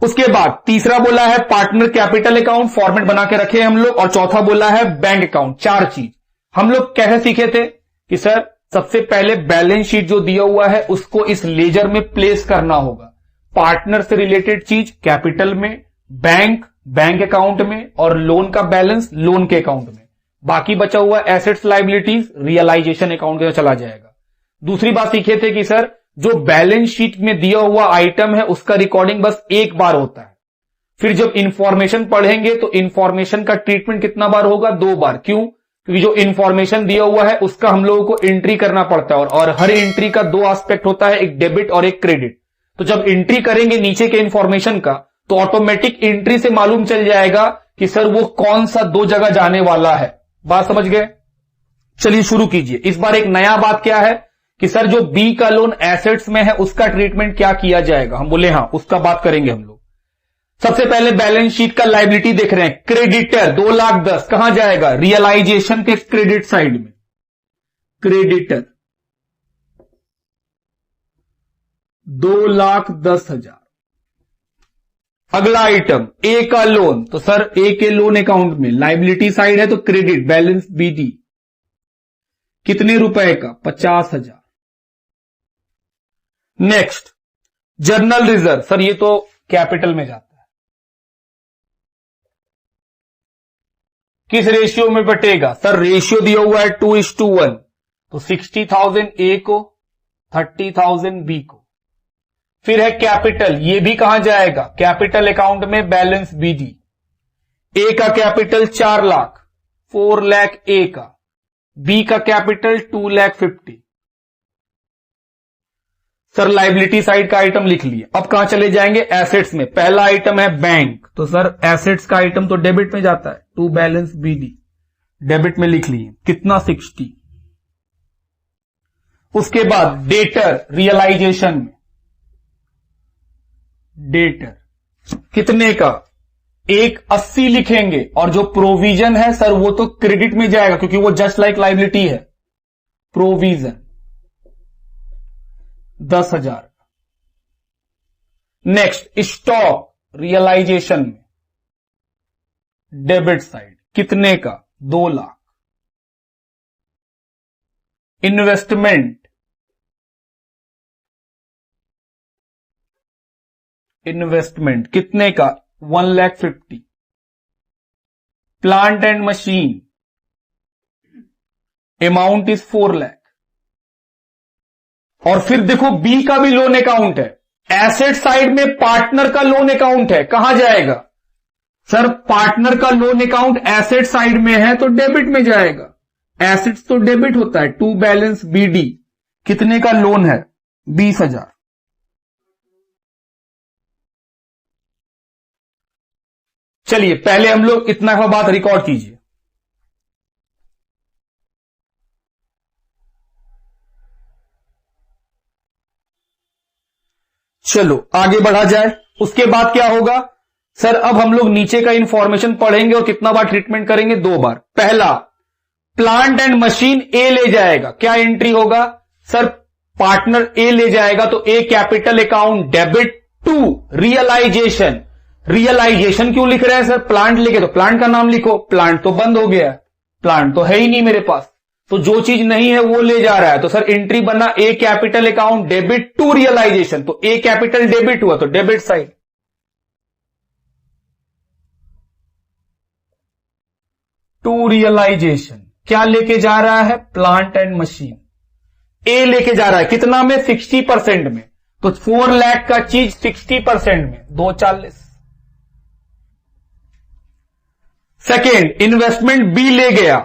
उसके बाद तीसरा बोला है पार्टनर कैपिटल अकाउंट, फॉर्मेट बना के रखे हम लोग, और चौथा बोला है बैंक अकाउंट। 4 चीज हम लोग कैसे सीखे थे कि सर सबसे पहले बैलेंस शीट जो दिया हुआ है उसको इस लेजर में प्लेस करना होगा। पार्टनर से रिलेटेड चीज कैपिटल में, बैंक बैंक अकाउंट में और लोन का बैलेंस लोन के अकाउंट में, बाकी बचा हुआ एसेट्स लायबिलिटीज रियलाइजेशन अकाउंट के चला जाएगा। दूसरी बात सीखे थे कि सर जो बैलेंस शीट में दिया हुआ आइटम है उसका रिकॉर्डिंग बस एक बार होता है, फिर जब इंफॉर्मेशन पढ़ेंगे तो इंफॉर्मेशन का ट्रीटमेंट कितना बार होगा? 2 बार। क्यों? क्योंकि जो इंफॉर्मेशन दिया हुआ है उसका हम लोगों को एंट्री करना पड़ता है और हर एंट्री का 2 एस्पेक्ट होता है, एक डेबिट और एक क्रेडिट। तो जब एंट्री करेंगे नीचे के इंफॉर्मेशन का तो ऑटोमेटिक एंट्री से मालूम चल जाएगा कि सर वो कौन सा 2 जगह जाने वाला है। बात समझ गए? चलिए शुरू कीजिए। इस बार एक नया बात क्या है कि सर जो बी का लोन एसेट्स में है उसका ट्रीटमेंट क्या किया जाएगा? हम बोले हाँ, उसका बात करेंगे हम लोग। सबसे पहले बैलेंस शीट का लायबिलिटी देख रहे हैं, क्रेडिटर 2,10,000 कहां जाएगा? रियलाइजेशन के क्रेडिट साइड में, क्रेडिटर 2,10,000। अगला आइटम ए का लोन, तो सर ए के लोन अकाउंट में लायबिलिटी साइड है तो क्रेडिट बैलेंस बीडी कितने रुपए का? 50,000। नेक्स्ट जर्नल रिजर्व, सर ये तो कैपिटल में जाता है, किस रेशियो में बटेगा? सर रेशियो दिया हुआ है 2:1, तो 60,000 ए को, 30,000 बी को। फिर है कैपिटल, ये भी कहां जाएगा? कैपिटल अकाउंट में बैलेंस बीडी। ए का कैपिटल 4 लाख, 4 लाख ए का, बी का कैपिटल 2,50,000। सर लायबिलिटी साइड का आइटम लिख लिए। अब कहां चले जाएंगे? एसेट्स में। पहला आइटम है बैंक, तो सर एसेट्स का आइटम तो डेबिट में जाता है, टू बैलेंस बीडी, डेबिट में लिख लिए। कितना? 60। उसके बाद डेटर रियलाइजेशन में, डेटर कितने का? 180 लिखेंगे और जो प्रोविजन है सर वो तो क्रेडिट में जाएगा क्योंकि वो जस्ट लाइक लायबिलिटी है। प्रोविजन 10,000। नेक्स्ट स्टॉक रियलाइजेशन में, डेबिट साइड कितने का? 2 लाख। इन्वेस्टमेंट, इन्वेस्टमेंट कितने का? 1,50,000। Plant and machine amount is 4 lakh. और फिर देखो बी का भी लोन अकाउंट है, एसेट साइड में पार्टनर का लोन अकाउंट है, कहां जाएगा? सर पार्टनर का लोन अकाउंट एसेट साइड में है तो डेबिट में जाएगा, एसेट्स तो डेबिट होता है, टू बैलेंस बीडी। कितने का लोन है? 20,000। चलिए पहले हम लोग इतना का बात रिकॉर्ड कीजिए। चलो आगे बढ़ा जाए। उसके बाद क्या होगा? सर अब हम लोग नीचे का इंफॉर्मेशन पढ़ेंगे और कितना बार ट्रीटमेंट करेंगे? 2 बार। पहला प्लांट एंड मशीन ए ले जाएगा, क्या एंट्री होगा? सर पार्टनर ए ले जाएगा तो A capital account debit to realisation. Realisation क्यों लिख रहे हैं सर? प्लांट लिखे तो प्लांट का नाम लिखो, प्लांट तो बंद हो गया, प्लांट तो है ही नहीं मेरे पास, तो जो चीज नहीं है वो ले जा रहा है। तो सर एंट्री बना A capital account debit to realisation, तो ए कैपिटल डेबिट हुआ तो डेबिट साइड। टू रियलाइजेशन क्या लेके जा रहा है? Plant and machine. ए लेके जा रहा है कितना में? 60% में, तो 4 लाख का चीज 60% में, 240। सेकेंड इन्वेस्टमेंट बी ले गया,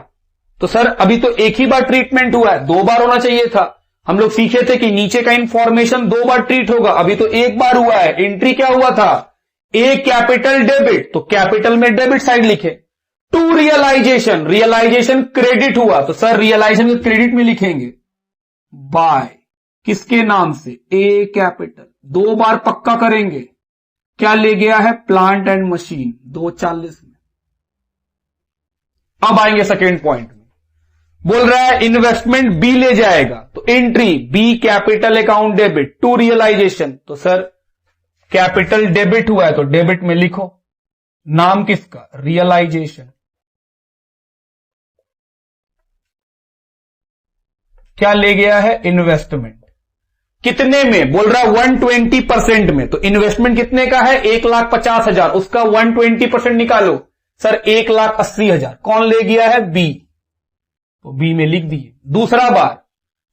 तो सर अभी तो एक ही बार ट्रीटमेंट हुआ है, 2 बार होना चाहिए था। हम लोग सीखे थे कि नीचे का इंफॉर्मेशन 2 बार ट्रीट होगा, अभी तो 1 बार हुआ है। एंट्री क्या हुआ था? ए कैपिटल डेबिट, तो कैपिटल में डेबिट साइड लिखे। टू रियलाइजेशन, रियलाइजेशन क्रेडिट हुआ, तो सर रियलाइजेशन क्रेडिट में लिखेंगे बाय किसके नाम से? ए कैपिटल। 2 बार पक्का करेंगे। क्या ले गया है? प्लांट एंड मशीन, 240 में। अब आएंगे सेकेंड पॉइंट में, बोल रहा है इन्वेस्टमेंट बी ले जाएगा, तो entry B capital account debit to realisation, तो सर कैपिटल डेबिट हुआ है तो डेबिट में लिखो। नाम किसका? रियलाइजेशन। क्या ले गया है? इन्वेस्टमेंट। कितने में? बोल रहा 120% में। तो इन्वेस्टमेंट कितने का है? 1,50,000, उसका 120% निकालो। सर 1,80,000 कौन ले गया है? बी। तो बी में लिख दिए। दूसरा बार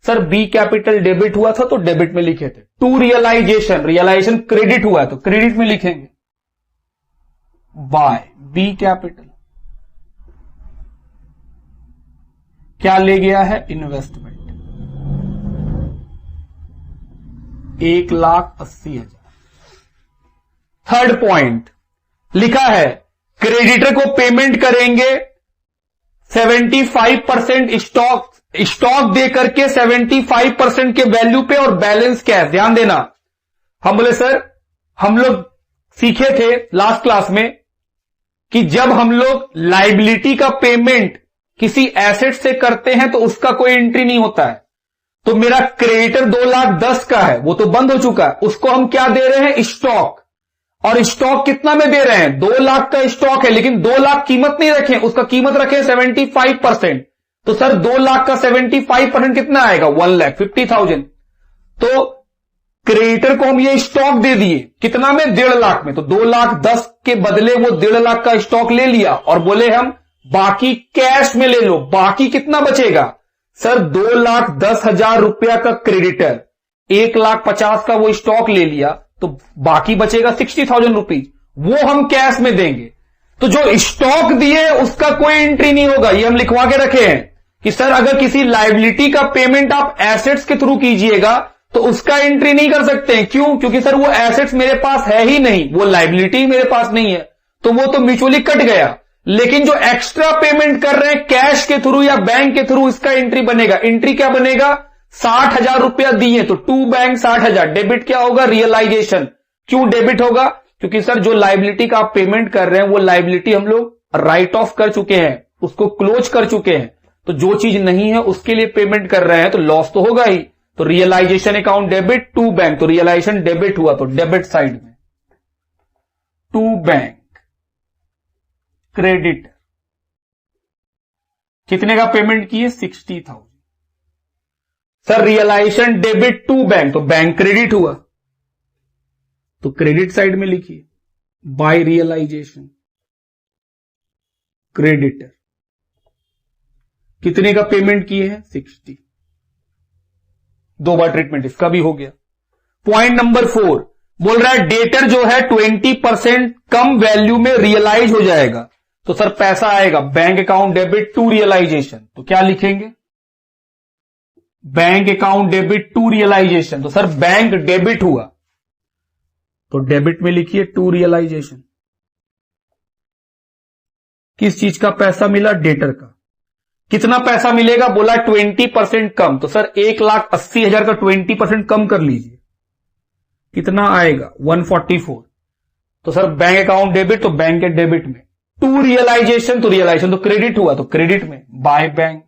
सर बी कैपिटल डेबिट हुआ था तो डेबिट में लिखे थे। टू रियलाइजेशन, रियलाइजेशन क्रेडिट हुआ है तो क्रेडिट में लिखेंगे। बाय बी कैपिटल क्या ले गया है? इन्वेस्टमेंट 1,80,000। थर्ड पॉइंट लिखा है क्रेडिटर को पेमेंट करेंगे 75% स्टॉक दे करके 75% के वैल्यू पे और बैलेंस कैश। ध्यान देना, हम बोले सर हम लोग सीखे थे लास्ट क्लास में कि जब हम लोग लायबिलिटी का पेमेंट किसी एसेट से करते हैं तो उसका कोई एंट्री नहीं होता है। तो मेरा क्रेडिटर 2,10,000 का है, वो तो बंद हो चुका है, उसको हम क्या दे रहे हैं? स्टॉक। और स्टॉक कितना में दे रहे हैं? 2,00,000 का स्टॉक है, लेकिन 2,00,000 कीमत नहीं रखें, उसका कीमत रखें 75%। तो सर 2,00,000 का 75% कितना आएगा? 1,50,000। तो क्रेडिटर को हम ये स्टॉक दे दिए, कितना में? 1,50,000 में। तो 2,10,000 के बदले वो 1,50,000 का स्टॉक ले लिया और बोले हम बाकी कैश में ले लो। बाकी कितना बचेगा? सर 2,10,000 रुपया का क्रेडिटर 1,50,000 का वो स्टॉक ले लिया तो बाकी बचेगा 60,000 रुपीज, वो हम कैश में देंगे। तो जो स्टॉक दिए उसका कोई एंट्री नहीं होगा। ये हम लिखवा के रखे हैं कि सर अगर किसी लायबिलिटी का पेमेंट आप एसेट्स के थ्रू कीजिएगा तो उसका एंट्री नहीं कर सकते हैं। क्यों? क्योंकि सर वो एसेट्स मेरे पास है ही नहीं, वो लायबिलिटी मेरे पास नहीं है, तो वो तो म्यूचुअली कट गया। लेकिन जो एक्स्ट्रा पेमेंट कर रहे हैं कैश के थ्रू या बैंक के थ्रू, इसका एंट्री बनेगा। एंट्री क्या बनेगा? 60,000 रुपया दिए तो टू बैंक 60,000। डेबिट क्या होगा? रियलाइजेशन। क्यों डेबिट होगा? क्योंकि सर जो लायबिलिटी का आप पेमेंट कर रहे हैं वो लायबिलिटी हम लोग राइट ऑफ कर चुके हैं, उसको क्लोज कर चुके हैं। तो जो चीज नहीं है उसके लिए पेमेंट कर रहे हैं तो लॉस तो होगा ही। तो realisation account debit, to bank, तो रियलाइजेशन डेबिट हुआ तो डेबिट साइड में। टू बैंक क्रेडिट कितने का पेमेंट किए? 60,000। Sir realisation debit to bank, तो बैंक क्रेडिट हुआ तो क्रेडिट साइड में लिखिए बाय रियलाइजेशन क्रेडिटर कितने का पेमेंट किए हैं? 60। दो बार ट्रीटमेंट इसका भी हो गया। पॉइंट नंबर 4 बोल रहा है डेटर जो है 20% कम वैल्यू में रियलाइज हो जाएगा। तो सर पैसा आएगा bank account debit to realisation, तो क्या लिखेंगे? Bank account debit to realisation. तो सर बैंक डेबिट हुआ तो डेबिट में लिखिए टू रियलाइजेशन। किस चीज का पैसा मिला? डेटर का। कितना पैसा मिलेगा? बोला 20% कम। तो सर 1,80,000 का 20% कम कर लीजिए, कितना आएगा? 144। तो सर बैंक अकाउंट डेबिट तो बैंक के डेबिट में, टू रियलाइजेशन तो रियलाइजेशन तो क्रेडिट हुआ तो क्रेडिट में, बाय बैंक।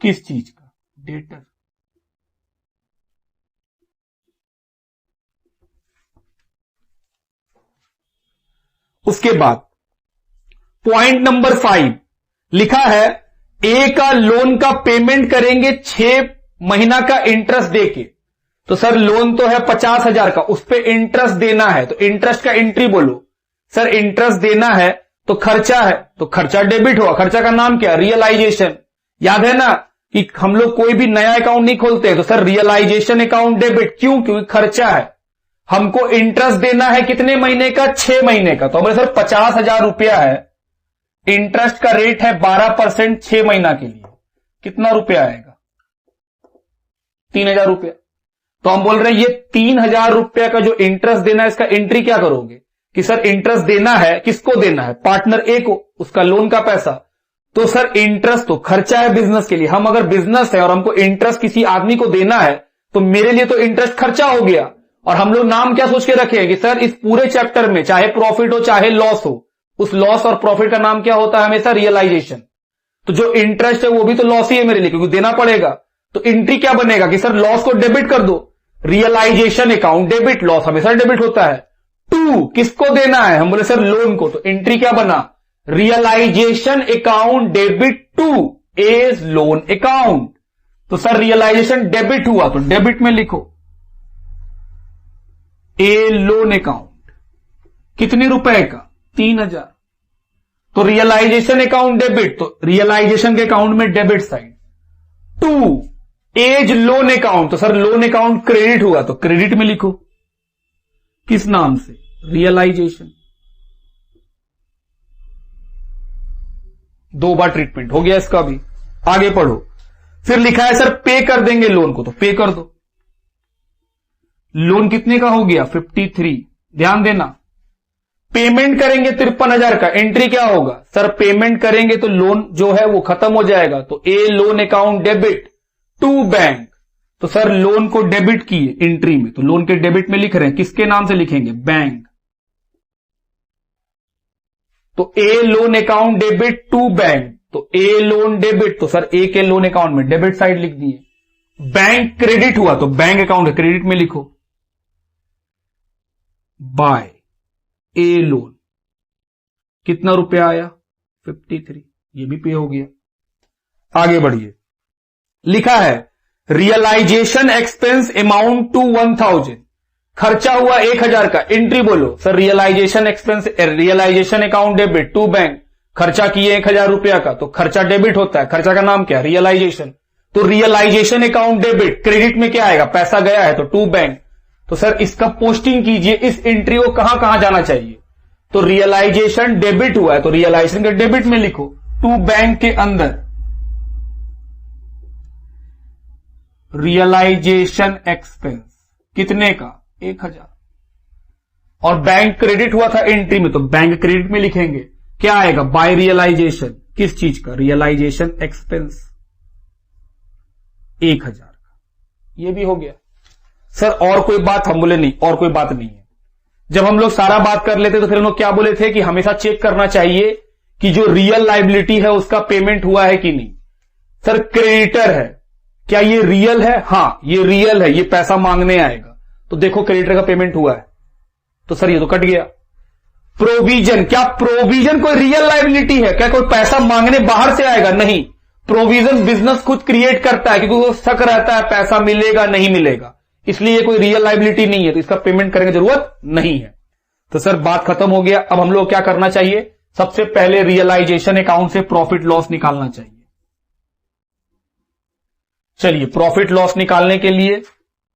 किस चीज का? डेटर। उसके बाद पॉइंट नंबर 5 लिखा है ए का लोन का पेमेंट करेंगे 6 महीना का इंटरेस्ट देके। तो सर लोन तो है 50,000 का, उस पे इंटरेस्ट देना है तो इंटरेस्ट का एंट्री बोलो। सर इंटरेस्ट देना है तो खर्चा है तो खर्चा डेबिट हुआ। खर्चा का नाम क्या? रियलाइजेशन। याद है ना कि हम लोग कोई भी नया अकाउंट नहीं खोलते तो सर रियलाइजेशन अकाउंट डेबिट। क्यों? क्योंकि खर्चा है। हमको इंटरेस्ट देना है कितने महीने का? 6 महीने का। तो हमारे सर 50,000 रुपया है, इंटरेस्ट का रेट है 12% 6 महीना के लिए, कितना रुपया आएगा? 3,000 रुपया। तो हम बोल रहे हैं ये 3,000 रुपया का जो इंटरेस्ट देना है इसका एंट्री क्या करोगे? कि सर इंटरेस्ट देना है, किसको देना है? पार्टनर ए को, उसका लोन का पैसा। तो सर इंटरेस्ट तो खर्चा है बिजनेस के लिए। हम अगर बिजनेस है और हमको इंटरेस्ट किसी आदमी को देना है तो मेरे लिए तो इंटरेस्ट खर्चा हो गया। और हम लोग नाम क्या सोच के रखे हैं कि सर इस पूरे चैप्टर में चाहे प्रॉफिट हो चाहे लॉस हो, उस लॉस और प्रॉफिट का नाम क्या होता है? हमेशा रियलाइजेशन। तो जो इंटरेस्ट है वो भी तो लॉस ही है मेरे लिए, क्योंकि देना पड़ेगा। तो एंट्री क्या बनेगा कि सर लॉस को डेबिट कर दो, रियलाइजेशन अकाउंट डेबिट, लॉस हमेशा डेबिट होता है। टू किसको देना है? हम बोले सर लोन को, तो एंट्री क्या बना? Realisation account debit to A's loan account. तो सर रियलाइजेशन डेबिट हुआ तो डेबिट में लिखो ए लोन अकाउंट कितने रुपए का 3000। तो रियलाइजेशन अकाउंट डेबिट तो रियलाइजेशन के अकाउंट में debit side. 2 A's loan account तो सर लोन अकाउंट क्रेडिट हुआ तो क्रेडिट में लिखो किस नाम से रियलाइजेशन। 2 बार ट्रीटमेंट हो गया इसका भी। आगे पढ़ो। फिर लिखा है सर पे कर देंगे लोन को तो पे कर दो। लोन कितने का हो गया 53। ध्यान देना पेमेंट करेंगे 53,000 का एंट्री क्या होगा सर पेमेंट करेंगे तो लोन जो है वो खत्म हो जाएगा तो A loan account debit to bank. तो सर लोन को डेबिट किए एंट्री में तो लोन के डेबिट में लिख रहे हैं किसके नाम से लिखेंगे बैंक। तो A loan account debit to bank तो ए लोन डेबिट तो सर ए के लोन अकाउंट में डेबिट साइड लिख दिए। बैंक क्रेडिट हुआ तो बैंक अकाउंट क्रेडिट में लिखो बाय ए लोन कितना रुपया आया 53 ये भी पे हो गया। आगे बढ़िए लिखा है रियलाइजेशन एक्सपेंस अमाउंट टू 1000 खर्चा हुआ 1000 का एंट्री बोलो sir realisation expense realisation account debit to bank खर्चा किए 1000 रुपया का तो खर्चा डेबिट होता है खर्चा का नाम क्या रियलाइजेशन। तो रियलाइजेशन अकाउंट डेबिट क्रेडिट में क्या आएगा पैसा गया है तो टू बैंक। तो सर इसका पोस्टिंग कीजिए इस एंट्री को कहां कहां जाना चाहिए तो रियलाइजेशन डेबिट हुआ है तो रियलाइजेशन के डेबिट में लिखो टू बैंक के अंदर रियलाइजेशन एक्सपेंस कितने का 1000 और बैंक क्रेडिट हुआ था एंट्री में तो बैंक क्रेडिट में लिखेंगे क्या आएगा बाय रियलाइजेशन किस चीज का रियलाइजेशन एक्सपेंस 1000 का। ये भी हो गया। सर और कोई बात हम बोले नहीं और कोई बात नहीं है। जब हम लोग सारा बात कर लेते तो फिर हम लोग क्या बोले थे कि हमेशा चेक करना चाहिए कि जो रियल लायबिलिटी है उसका पेमेंट हुआ है कि नहीं। सर क्रेडिटर है क्या ये रियल है हां ये रियल है ये पैसा मांगने आएगा तो देखो क्रेडिटर का पेमेंट हुआ है तो सर ये तो कट गया। प्रोविजन क्या प्रोविजन कोई रियल लायबिलिटी है क्या कोई पैसा मांगने बाहर से आएगा नहीं। प्रोविजन बिजनेस खुद क्रिएट करता है क्योंकि वो शक रहता है पैसा मिलेगा नहीं मिलेगा इसलिए कोई रियल लायबिलिटी नहीं है तो इसका पेमेंट करने की जरूरत नहीं है। तो सर बात खत्म हो गया। अब हम लोग क्या करना चाहिए सबसे पहले रियलाइजेशन अकाउंट से प्रॉफिट लॉस निकालना चाहिए। चलिए प्रॉफिट लॉस निकालने के लिए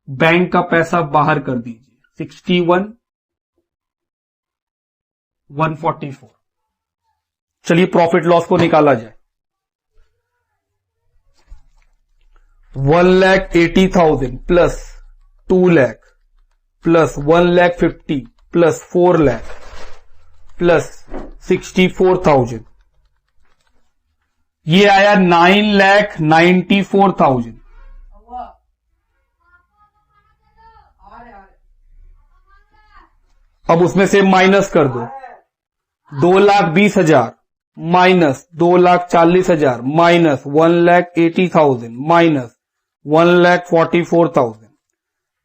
बैंक का पैसा बाहर कर दीजिए 61,144। चलिए प्रॉफिट लॉस को निकाला जाए 1,80,000 plus 2 lakh plus 1,50,000 plus 4 lakh plus 64,000 ये आया 9,94,000। अब उसमें से माइनस कर दो 2,20,000 माइनस 2,40,000 माइनस 1,80,000 माइनस 1,44,000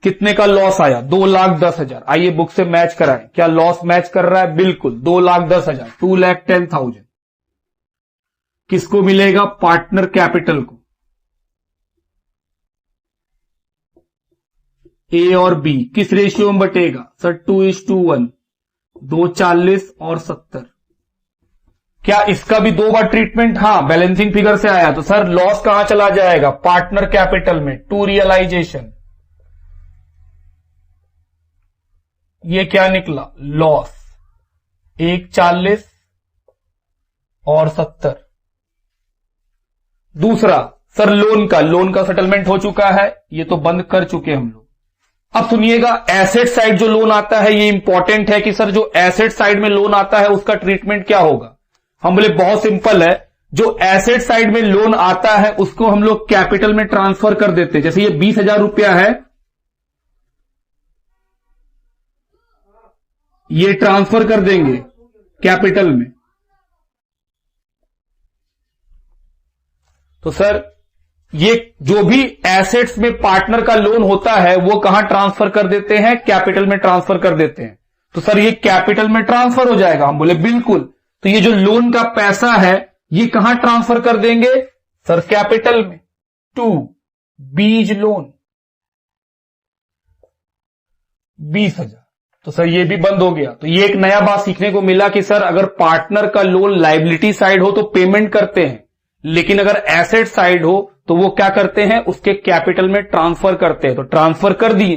कितने का लॉस आया 2,10,000। आइए बुक से मैच कराएं क्या लॉस मैच कर रहा है बिल्कुल 2,10,000 2,10,000 किसको मिलेगा पार्टनर कैपिटल को। ए और बी किस रेशियो में बटेगा सर 2:1 2,40 और 70। क्या इसका भी 2 बार ट्रीटमेंट हां बैलेंसिंग फिगर से आया तो सर लॉस कहां चला जाएगा पार्टनर कैपिटल में टू रियलाइजेशन। ये क्या निकला लॉस 1,40 और 70। दूसरा सर लोन का सेटलमेंट हो चुका है ये तो बंद कर चुके हम लोग। अब सुनिएगा एसेट साइड जो लोन आता है ये इंपॉर्टेंट है कि सर जो एसेट साइड में लोन आता है उसका ट्रीटमेंट क्या होगा। हम बोले बहुत सिंपल है जो एसेट साइड में लोन आता है उसको हम लोग कैपिटल में ट्रांसफर कर देते हैं। जैसे ये 20,000 रुपया है ये ट्रांसफर कर देंगे कैपिटल में। तो सर ये जो भी एसेट्स में पार्टनर का लोन होता है वो कहां ट्रांसफर कर देते हैं कैपिटल में ट्रांसफर कर देते हैं। तो सर ये कैपिटल में ट्रांसफर हो जाएगा। हम बोले बिल्कुल। तो ये जो लोन का पैसा है ये कहां ट्रांसफर कर देंगे सर कैपिटल में टू बीज लोन 20,000, तो सर ये भी बंद हो गया। तो ये एक नया बात सीखने को मिला कि सर अगर पार्टनर का लोन लायबिलिटी साइड हो तो पेमेंट करते हैं, लेकिन अगर एसेट साइड हो तो वो क्या करते हैं, उसके कैपिटल में ट्रांसफर करते हैं। तो ट्रांसफर कर दिए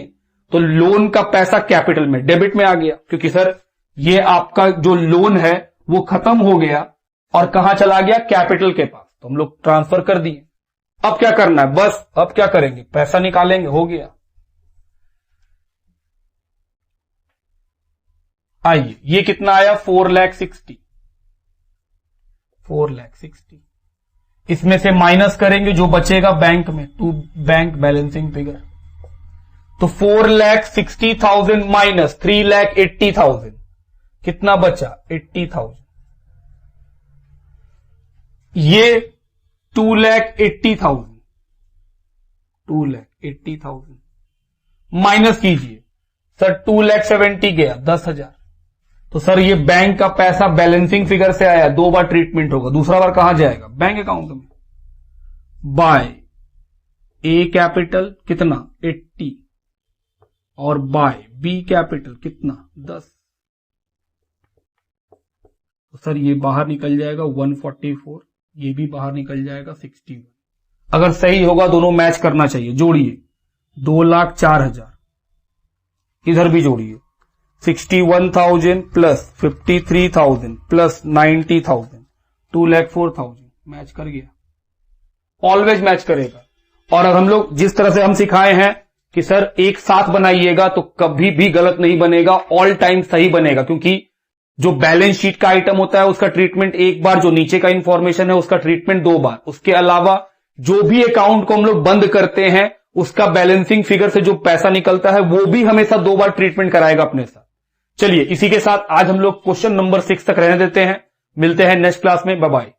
तो लोन का पैसा कैपिटल में डेबिट में आ गया, क्योंकि सर ये आपका जो लोन है वो खत्म हो गया और कहां चला गया, कैपिटल के पास। तो हम लोग ट्रांसफर कर दिए। अब क्या करना है, बस अब क्या करेंगे, पैसा निकालेंगे, हो गया। आइए, ये कितना आया, 4,60,000। 4,60,000 इसमें से माइनस करेंगे जो बचेगा बैंक में, टू बैंक बैलेंसिंग फिगर। तो 4,60,000 माइनस 3,80,000 कितना बचा, 80,000। ये 2,80,000 2,80,000 माइनस कीजिए सर, 2,70,000 गया, 10,000। तो सर ये बैंक का पैसा बैलेंसिंग फिगर से आया, 2 बार ट्रीटमेंट होगा, दूसरा बार कहां जाएगा, बैंक अकाउंट में। बाय ए कैपिटल कितना 80 और बाय बी कैपिटल कितना 10। तो सर ये बाहर निकल जाएगा 144, ये भी बाहर निकल जाएगा 61। अगर सही होगा दोनों मैच करना चाहिए, जोड़िए 2,04,000, इधर भी जोड़िए 61,000 प्लस 53,000 प्लस 90,000, 2,04,000 मैच कर गया, ऑलवेज मैच करेगा। और अगर हम लोग जिस तरह से हम सिखाए हैं कि सर एक साथ बनाइएगा तो कभी भी गलत नहीं बनेगा, ऑल टाइम सही बनेगा, क्योंकि जो बैलेंस शीट का आइटम होता है उसका ट्रीटमेंट एक बार, जो नीचे का इंफॉर्मेशन है उसका ट्रीटमेंट 2 बार। उसके अलावा जो भी अकाउंट को हम लोग बंद करते हैं उसका बैलेंसिंग फिगर से जो पैसा निकलता है वो भी हमेशा 2 बार ट्रीटमेंट कराएगा अपने साथ। चलिए इसी के साथ आज हम लोग क्वेश्चन नंबर 6 तक रहने देते हैं, मिलते हैं नेक्स्ट क्लास में, बाय बाय।